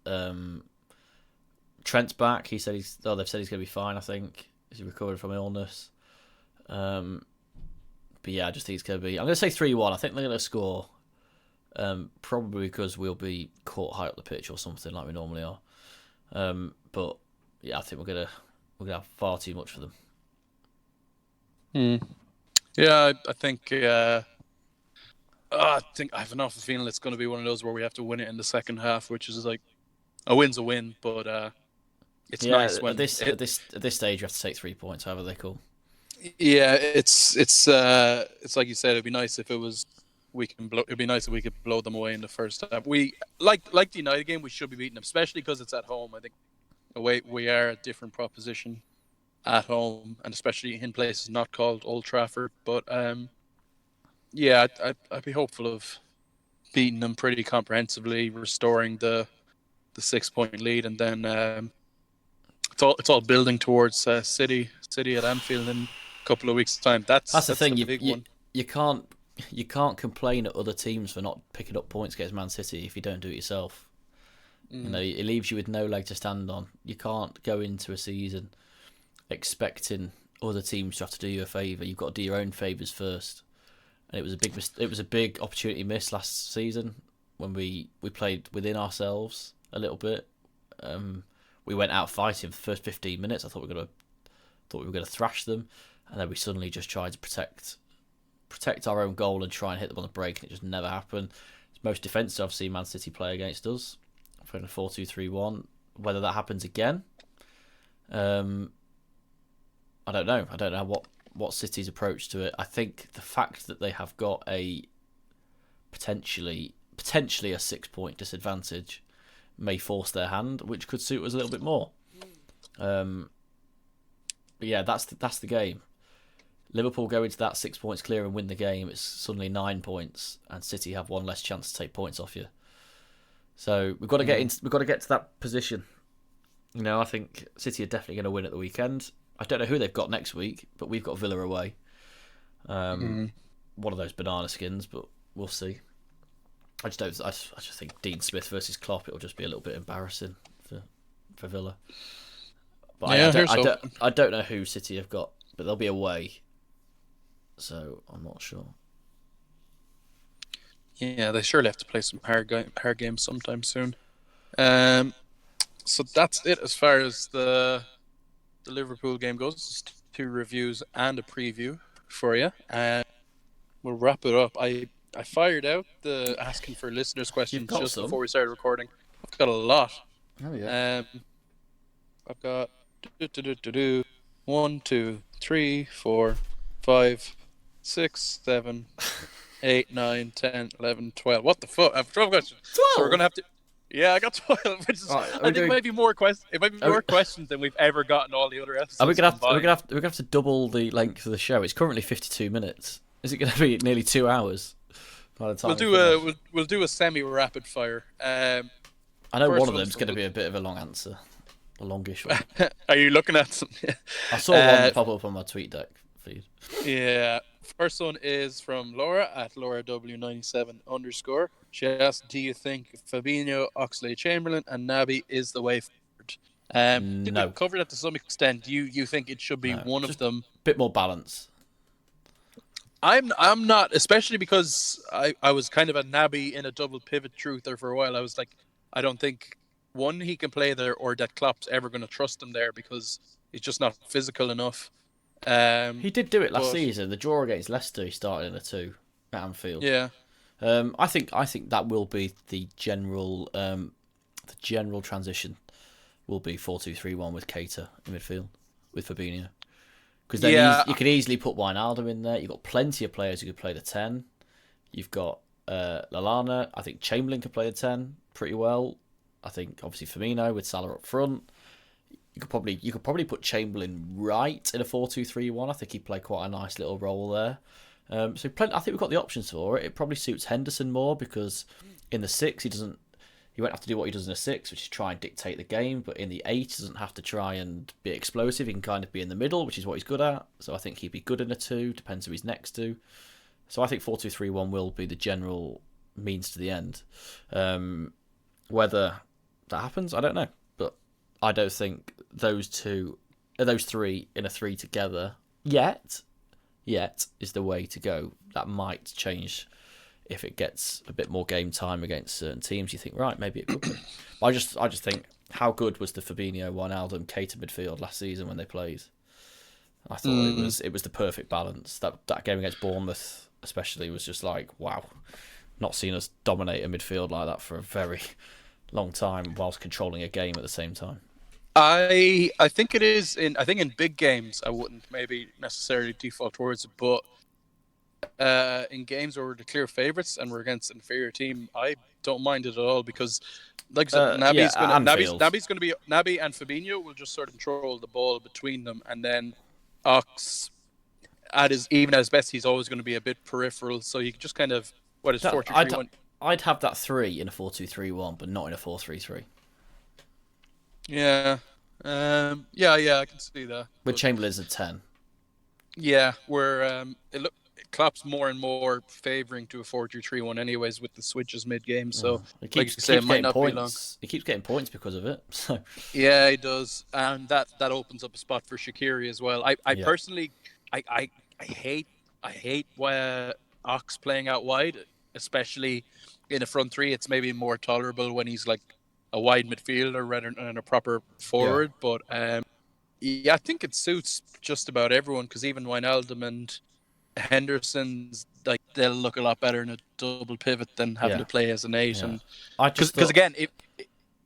Trent's back. They've said he's going to be fine. I think he recovered from illness. But yeah, I just think it's going to be. I'm going to say 3-1. I think they're going to score. Probably because we'll be caught high up the pitch or something like we normally are. But yeah, I think we're gonna have far too much for them. Yeah, I think. I have enough of a feeling it's going to be one of those where we have to win it in the second half, which is like a win's a win, but it's nice when at this stage you have to take 3 points, however they call. Yeah, it's like you said. It'd be nice if it was. It'd be nice if we could blow them away in the first half. We like the United game. We should be beating them, especially because it's at home. I think away we are a different proposition at home, and especially in places not called Old Trafford. But yeah, I'd be hopeful of beating them pretty comprehensively, restoring the 6-point lead, and then it's all building towards City at Anfield in a couple of weeks' time. That's the thing. the big one. You can't you can't complain at other teams for not picking up points against Man City if you don't do it yourself. You know, it leaves you with no leg to stand on. You can't go into a season expecting other teams to have to do you a favour. You've got to do your own favours first. And it was a big opportunity miss last season when we played within ourselves a little bit. We went out fighting for the first 15 minutes. I thought we were gonna thrash them, and then we suddenly just tried to protect our own goal and try and hit them on the break, and it just never happened. It's most defensive I've seen Man City play against us. For a 4-2-3-1. Whether that happens again, I don't know. I don't know what City's approach to it. I think the fact that they have got a potentially a 6-point disadvantage may force their hand, which could suit us a little bit more. But yeah, that's the game. Liverpool go into that 6 points clear and win the game. It's suddenly 9 points, and City have one less chance to take points off you. So we've got to get to that position. You know, I think City are definitely going to win at the weekend. I don't know who they've got next week, but we've got Villa away. One of those banana skins, but we'll see. I just think Dean Smith versus Klopp, it'll just be a little bit embarrassing for Villa. But yeah, I don't know who City have got, but they'll be away. So I'm not sure. Yeah, they surely have to play some hard games sometime soon. So that's it as far as the Liverpool game goes. Just 2 reviews and a preview for you. We'll wrap it up. I fired out the asking for listeners' questions just before we started recording. I've got a lot. Oh yeah. I've got 1, 2, 3, 4, 5, 6, 7, 8, 9, 10, 11, 12. What the fuck? I have 12 questions. 12? So we're going to have to... Yeah, I got 12. Which is, I think it might be more questions. It might be more questions than we've ever gotten all the other episodes. We're gonna have to double the length of the show. It's currently 52 minutes. Is it going to be nearly 2 hours by the time we'll do a semi-rapid fire. I know one of them's going to be a bit of a long answer. A longish one. Are you looking at some? I saw one pop up on my tweet deck feed. Yeah. First one is from Laura at LauraW97_. She asked, "Do you think Fabinho, Oxlade-Chamberlain, and Naby is the way forward?" No. We covered that to some extent. You think it should be one of them? A bit more balance. I'm not, especially because I was kind of a Naby in a double pivot truther for a while. I was like, I don't think one he can play there, or that Klopp's ever going to trust him there because he's just not physical enough. He did do it last season. The draw against Leicester, he started in a 2 at Anfield. Yeah. I think that will be the general transition. Will be 4-2-3-1 with Keita in midfield with Fabinho, because then you could easily put Wijnaldum in there. You've got plenty of players who could play the 10. You've got Lallana. I think Chamberlain could play the 10 pretty well. I think obviously Firmino with Salah up front. You could probably put Chamberlain right in a 4-2-3-1. I think he'd play quite a nice little role there. I think we've got the options for it. It probably suits Henderson more because in the 6 he won't have to do what he does in a 6, which is try and dictate the game. But in the 8 he doesn't have to try and be explosive. He can kind of be in the middle, which is what he's good at. So I think he'd be good in a 2. Depends who he's next to. So I think 4-2-3-1 will be the general means to the end. Whether that happens, I don't know. But I don't think those 3 in a 3 together yet is the way to go. That might change if it gets a bit more game time against certain teams. You think, right, maybe it could be. I just think, how good was the Fabinho, Wijnaldum, Keita midfield last season when they played? I thought it was the perfect balance. That game against Bournemouth especially was just like, wow, not seen us dominate a midfield like that for a very long time whilst controlling a game at the same time. I think it is in big games I wouldn't maybe necessarily default towards it, but in games where we're the clear favourites and we're against an inferior team, I don't mind it at all because, like I said, Naby and Fabinho will just sort of control the ball between them, and then Ox at his best he's always going to be a bit peripheral, so you can just kind of 4-2-3-1. I'd have that 3 in a 4-2-3-1, but not in a 4-3-3. Yeah. I can see that. With Chamberlain's a 10. Yeah, Klopp's more and more favouring to a 4-2-3-1 anyways with the switches mid-game. So, He like keeps you say, it keeps might getting not be long. points. He keeps getting points because of it. So Yeah, he does, and that opens up a spot for Shaqiri as well. I yeah, personally, I hate Ox playing out wide, especially in a front three. It's maybe more tolerable when he's like a wide midfielder rather than a proper yeah, forward. But yeah, I think it suits just about everyone because even Wijnaldum and Henderson's like they'll look a lot better in a double pivot than having yeah, to play as an eight. yeah. And I just because thought, again,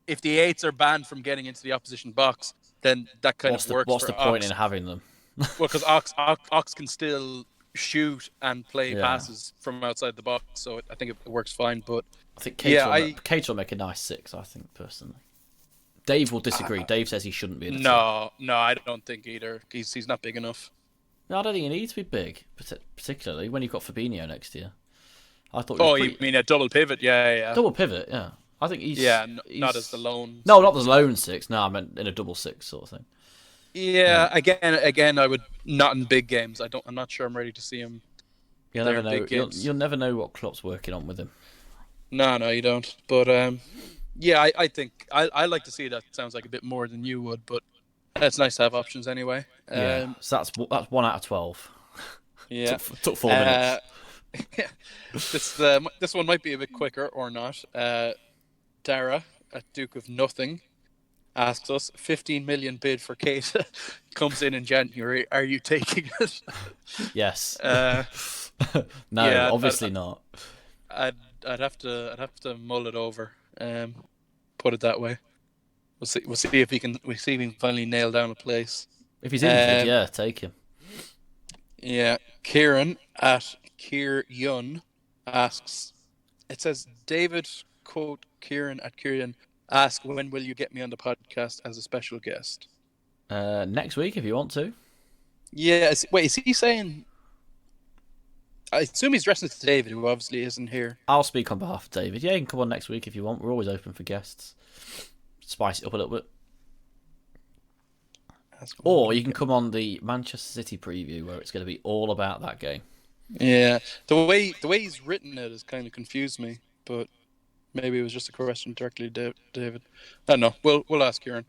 if the eights are banned from getting into the opposition box, then that kind of works what's for the point in Ox. having them? Well, because Ox can still shoot and play Yeah, passes from outside the box, so I think it works fine. But I think yeah, Cater will make a nice 6. I think personally. Dave will disagree. Dave says he shouldn't be in a team. no, I don't think either. He's not big enough. No, I don't think he needs to be big, particularly when you've got Fabinho next year. I thought he was Oh, pretty you mean a double pivot? Yeah. double pivot. Yeah, I think Not as the lone. No, not the lone 6. No, I meant in a double 6 sort of thing. Yeah, again, I would not in big games. I'm not sure I'm ready to see him You'll there never in know. big games. You'll never know what Klopp's working on with him. No, you don't. But yeah, I think I like to see that. Sounds like a bit more than you would, but it's nice to have options anyway. Yeah, so that's 1 out of 12. Yeah. took 4 minutes. This one might be a bit quicker or not. Dara at Duke of Nothing asks us 15 million bid for Kate comes in January. Are you taking it? Yes. No, yeah, obviously not. I'd have to mull it over. Put it that way. We'll see if we can finally nail down a place. If he's injured, yeah, take him. Yeah, Kieran at Kier Yun asks. It says David quote Kieran at Kieran ask when will you get me on the podcast as a special guest? Next week if you want to. Yeah. Wait, is he saying? I assume he's addressing it to David, who obviously isn't here. I'll speak on behalf of David. Yeah, you can come on next week if you want. We're always open for guests. Spice it up a little bit. Or you can come on the Manchester City preview where it's going to be all about that game. Yeah, the way he's written it has kind of confused me, but maybe it was just a question directly to David. I don't know. We'll ask Kieran.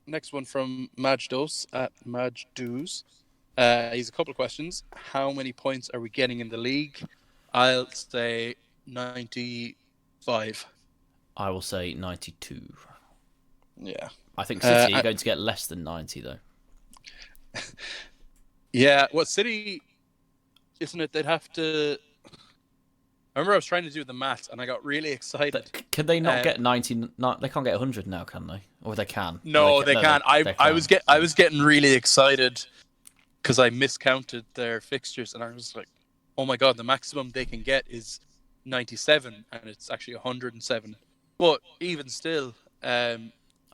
Next one from Majdos at Majdoos. He's a couple of questions. How many points are we getting in the league? I'll say 95. I will say 92. Yeah. I think City are going to get less than 90, though. Yeah, well, City, isn't it? They'd have to... I remember I was trying to do the maths, and I got really excited. Can they not get 90? They can't get 100 now, can they? Or they can? No, they can't. I was getting really excited because I miscounted their fixtures, and I was like, "Oh my god, the maximum they can get is 97, and it's actually 107." But even still, I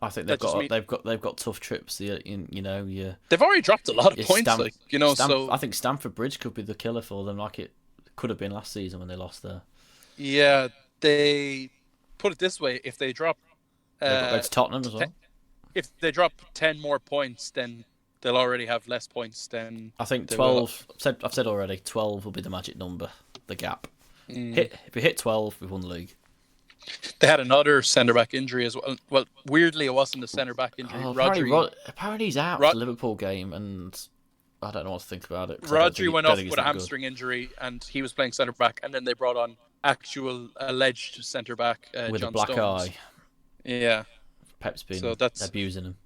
think they've got tough trips. They've already dropped a lot of points. I think Stamford Bridge could be the killer for them, like it could have been last season when they lost there. Yeah, they put it this way: if they drop, they've got to go to Tottenham as well. If they drop 10 more points, then they'll already have less points than. I think 12. I've said already. 12 will be the magic number. The gap. If we hit 12, we've won the league. They had another centre-back injury as well. Well, weirdly, it wasn't a centre-back injury. Apparently he's out for the Liverpool game, and I don't know what to think about it. Rodri went off with a hamstring injury, and he was playing centre-back, and then they brought on actual alleged centre-back, with John a black Stones. eye. Yeah. Pep's been abusing him.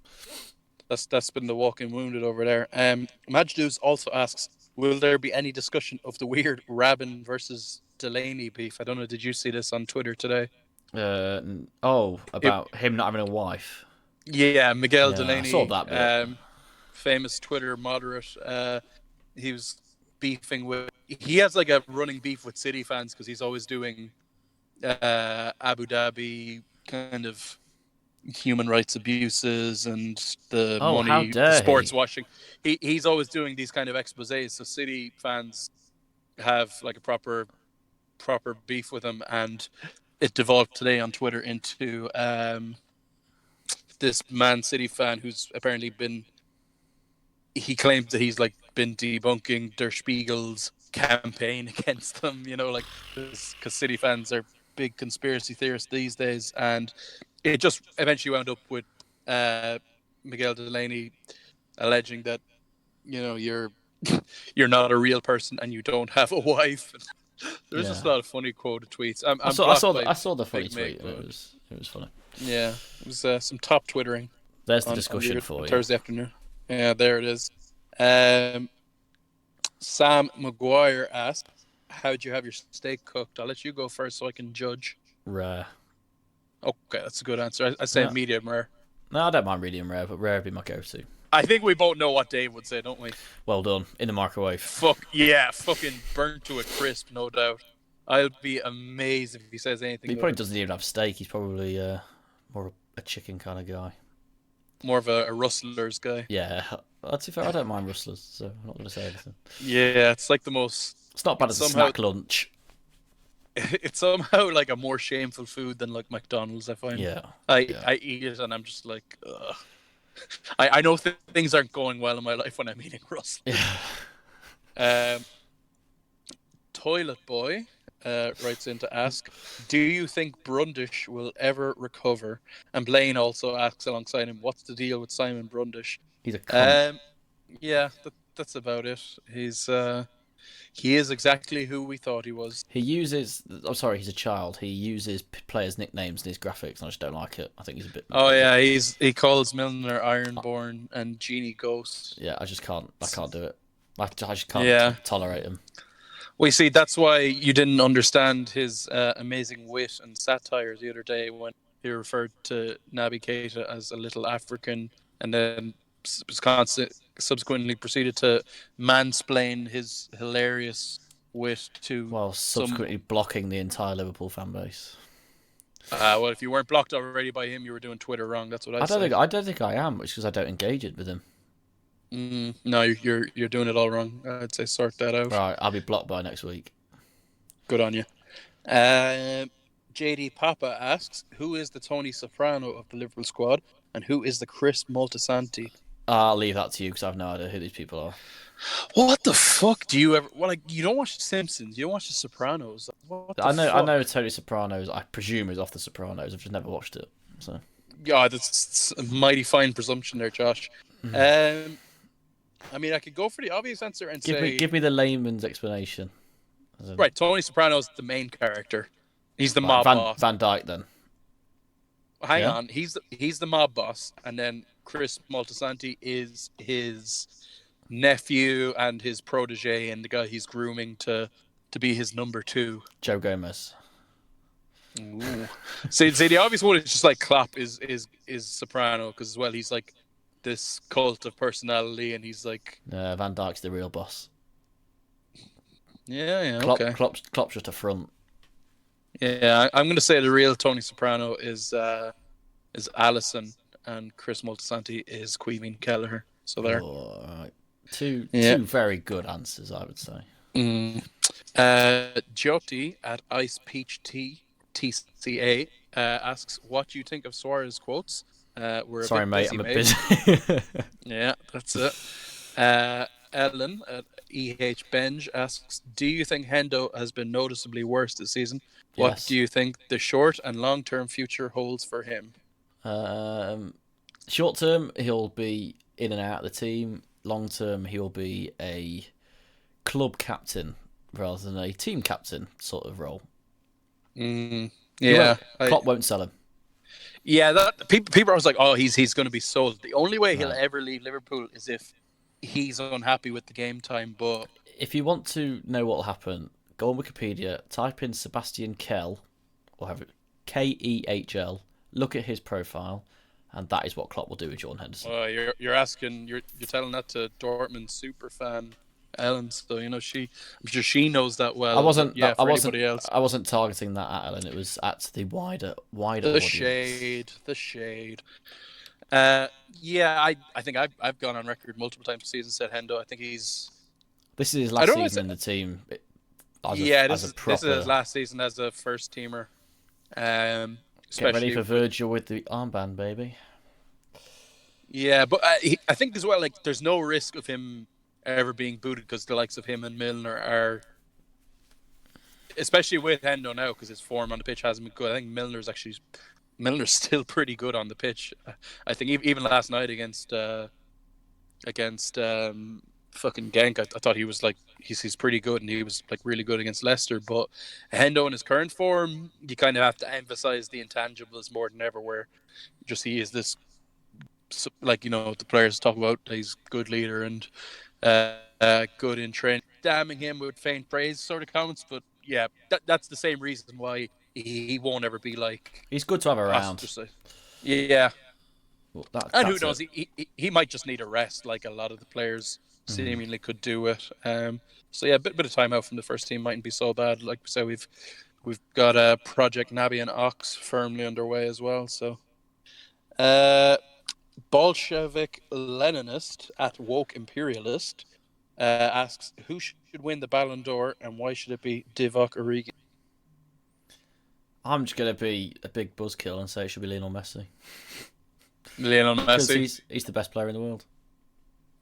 That's been the walking wounded over there. Majduz also asks, will there be any discussion of the weird Rabin versus Delaney beef? I don't know, did you see this on Twitter today? About him not having a wife. Yeah, Miguel Delaney. I saw that bit. Famous Twitter moderate. He was beefing with... He has like a running beef with City fans because he's always doing Abu Dhabi kind of human rights abuses and the money, the sports washing. He's always doing these kind of exposés. So City fans have like a proper beef with him, and it devolved today on Twitter into this Man City fan who's apparently he claims that he's like been debunking Der Spiegel's campaign against them, like, because City fans are big conspiracy theorists these days, and it just eventually wound up with Miguel Delaney alleging that you're you're not a real person and you don't have a wife. There's just a lot of funny quoted tweets. I'm blocked by I saw the funny Big Mick, tweet, and but it was funny. yeah, it was some top twittering There's the on discussion for you. Thursday afternoon. Yeah, there it is. Sam McGuire asked, "How'd you have your steak cooked?" I'll let you go first so I can judge. Rare. Okay, that's a good answer. I say medium rare. No, I don't mind medium rare, but rare would be my go-to. I think we both know what Dave would say, don't we? Well done. In the microwave. Fucking burnt to a crisp, no doubt. I'll be amazed if he says anything. He probably doesn't even have steak. He's probably more a chicken kind of guy. More of a rustlers guy. Yeah, that's fair. I don't mind rustlers, so I'm not going to say anything. Yeah, it's like the most... It's not bad as a snack lunch. It's somehow like a more shameful food than like McDonald's, I find. Yeah. I eat it and I'm just like, ugh. I know things aren't going well in my life when I'm eating rustlers. Yeah. Toilet Boy writes in to ask, do you think Brundish will ever recover? And Blaine also asks alongside him, what's the deal with Simon Brundish? He's a cunt. Yeah, that's about it. He is exactly who we thought he was. He's a child. He uses players' nicknames in his graphics, and I just don't like it. I think he's a bit... Oh, yeah, he calls Milner Ironborn and Genie Ghost. Yeah, I can't do it. I just can't tolerate him. Well, you see, that's why you didn't understand his amazing wit and satire the other day when he referred to Naby Keita as a little African, and then subsequently proceeded to mansplain his hilarious wit to... Well, subsequently blocking the entire Liverpool fan base. Well, if you weren't blocked already by him, you were doing Twitter wrong. That's what I say. I don't think I am. It's because I don't engage it with him. No, you're doing it all wrong. I'd say sort that out. Right, I'll be blocked by next week. Good on you. JD Papa asks, who is the Tony Soprano of the Liverpool squad, and who is the Chris Moltisanti? I'll leave that to you because I have no idea who these people are. What the fuck do you ever... Well, like, you don't watch The Simpsons, you don't watch The Sopranos. I know Tony Sopranos. I presume is off The Sopranos. I've just never watched it. So. Yeah, that's a mighty fine presumption there, Josh. Mm-hmm. I mean, I could go for the obvious answer and give me the layman's explanation. Right, Tony Soprano's the main character. He's the mob boss. Van Dijk, then. Hang on, he's the mob boss, and then Chris Moltisanti is his nephew and his protege, and the guy he's grooming to be his number two. Joe Gomez. Ooh. See, the obvious one is just like Klopp is Soprano, because as well he's like this cult of personality, and he's like... Van Dijk's the real boss. Yeah, okay. Klopp's just a front. Yeah, I'm going to say the real Tony Soprano is Allison, and Chris Moltisanti is Queeveen Kelleher. So there. Oh, all right. Two very good answers, I would say. Jyoti at Ice Peach TCA asks, what do you think of Suarez quotes? Sorry, mate, I'm a bit busy. Yeah, that's it. Ellen at EH Benj asks, do you think Hendo has been noticeably worse this season? What Yes. do you think the short and long-term future holds for him? Short term, he'll be in and out of the team. Long term, he'll be a club captain rather than a team captain sort of role. Yeah, Klopp won't sell him. Yeah, people are always like, oh, he's going to be sold. The only way he'll ever leave Liverpool is if he's unhappy with the game time. But if you want to know what will happen, go on Wikipedia, type in Sebastian Kehl, or have it Kehl. Look at his profile, and that is what Klopp will do with Jordan Henderson. You're telling that to Dortmund super fan Ellen, so I'm sure she knows that well. Anybody else, I wasn't targeting that at Ellen. It was at the wider the audience. The shade. I think I've gone on record multiple times this season, said Hendo. I think he's... This is his last season in the team. This is his last season as a first teamer. Get ready for Virgil with the armband, baby. Yeah, but I think as well, like, there's no risk of him ever being booted because the likes of him and Milner are, especially with Hendo now because his form on the pitch hasn't been good. I think Milner's still pretty good on the pitch. I think even last night against fucking Genk, I thought he was like he's pretty good, and he was like really good against Leicester. But Hendo in his current form, you kind of have to emphasize the intangibles more than ever. Where just he is this, like, you know, the players talk about he's good leader and good in training, damning him with faint praise sort of comments. But yeah, that's the same reason why he won't ever be like He's good to have around. ostracized. Yeah. Well, And who knows? He might just need a rest, like a lot of the players seemingly could do it. So yeah, a bit of time out from the first team mightn't be so bad. Like we said, we've got Project Nabi and Ox firmly underway as well. So, Bolshevik Leninist at Woke Imperialist asks, who should win the Ballon d'Or and why should it be Divock Origi? I'm just gonna be a big buzzkill and say it should be Lionel Messi. Lionel Because Messi. he's the best player in the world.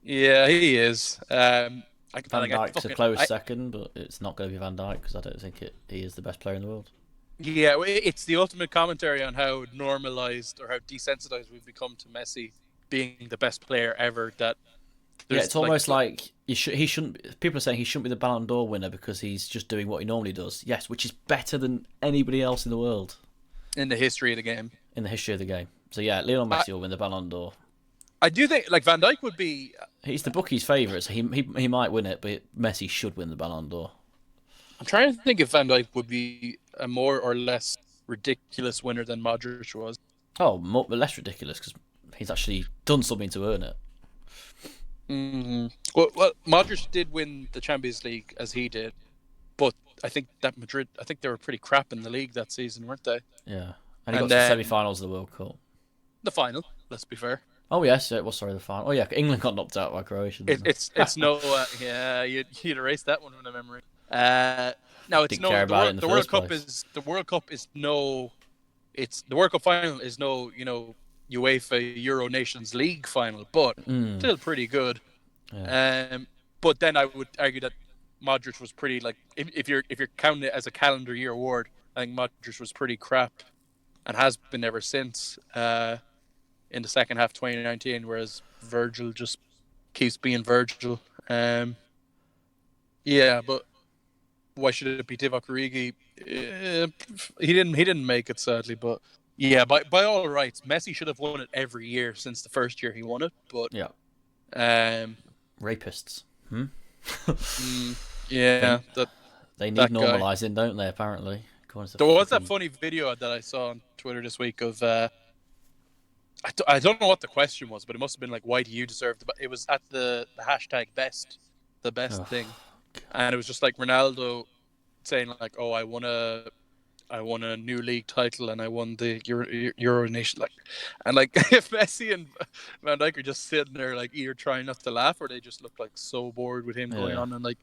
Yeah, he is. Van Dijk's a close second, but it's not going to be Van Dijk because I don't think he is the best player in the world. Yeah, it's the ultimate commentary on how normalized or how desensitized we've become to Messi being the best player ever. That it's almost like he shouldn't. People are saying he shouldn't be the Ballon d'Or winner because he's just doing what he normally does. Yes, which is better than anybody else in the world in the history of the game. In the history of the game. So yeah, Lionel Messi will win the Ballon d'Or. I do think like Van Dijk would be. He's the bookies' favourite, so he might win it, but Messi should win the Ballon d'Or. I'm trying to think if Van Dijk would be a more or less ridiculous winner than Modric was. Oh, less ridiculous because he's actually done something to earn it. Mm-hmm. Well, Modric did win the Champions League as he did, but I think that Madrid, I think they were pretty crap in the league that season, weren't they? Yeah, and he got to the semi-finals of the World Cup. The final, let's be fair. Oh yes, it was the final. Oh yeah, England got knocked out by Croatia. It's no, yeah, you'd erase that one from the memory. No, it's no. The World Cup is no. It's the World Cup final is no, you know, UEFA Euro Nations League final, but still pretty good. Yeah. But then I would argue that Modric was pretty, like, if you're counting it as a calendar year award, I think Modric was pretty crap, and has been ever since. In the second half of 2019, whereas Virgil just keeps being Virgil. Yeah, but why should it be Divock Origi? He didn't make it, sadly, but yeah, by all rights, Messi should have won it every year since the first year he won it. But yeah, rapists. Yeah, they need normalising, don't they? Apparently, there was that funny video that I saw on Twitter this week of. I don't know what the question was, but it must have been like, why do you deserve the... It was at the hashtag the best thing. And it was just like Ronaldo saying like, oh, I won a new league title and I won the Euro Nation. Like, and like if Messi and Van Dijk are just sitting there like either trying not to laugh or they just look like so bored with him going on, and like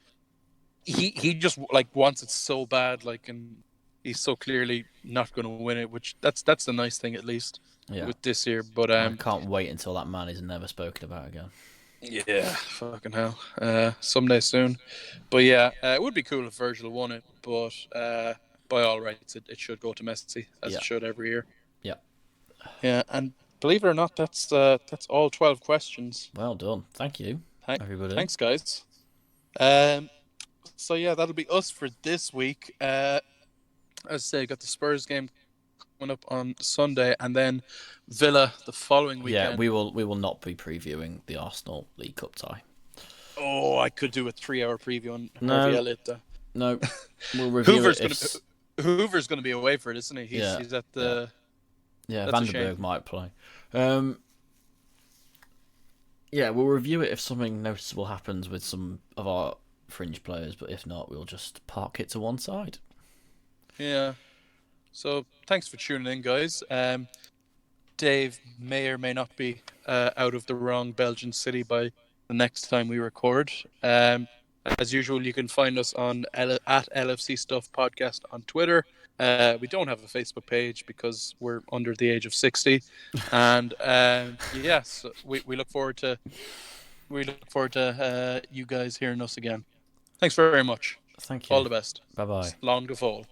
he just like wants it so bad, like, and he's so clearly not going to win it, which that's the nice thing at least. Yeah. With this year, but I can't wait until that man is never spoken about again. Yeah, fucking hell. Someday soon. But yeah, it would be cool if Virgil won it, but by all rights, it should go to Messi, as it should every year. Yeah. Yeah, and believe it or not, that's all 12 questions. Well done. Thank you, everybody. Thanks, guys. So yeah, that'll be us for this week. As I say, got the Spurs game up on Sunday, and then Villa the following weekend. Yeah, we will not be previewing the Arsenal League Cup tie. Oh, I could do a 3-hour preview on Harvey Elliott. No, we'll review Hoover's going to be away for it, isn't he? He's at the... Yeah, Vandenberg might play. Yeah, we'll review it if something noticeable happens with some of our fringe players, but if not, we'll just park it to one side. Yeah. So, thanks for tuning in, guys. Dave may or may not be out of the wrong Belgian city by the next time we record. As usual, you can find us on at LFC Stuff Podcast on Twitter. We don't have a Facebook page because we're under the age of 60. And yes, we look forward to we look forward to you guys hearing us again. Thanks very much. Thank All you. the best. Bye bye. Slán go fóill.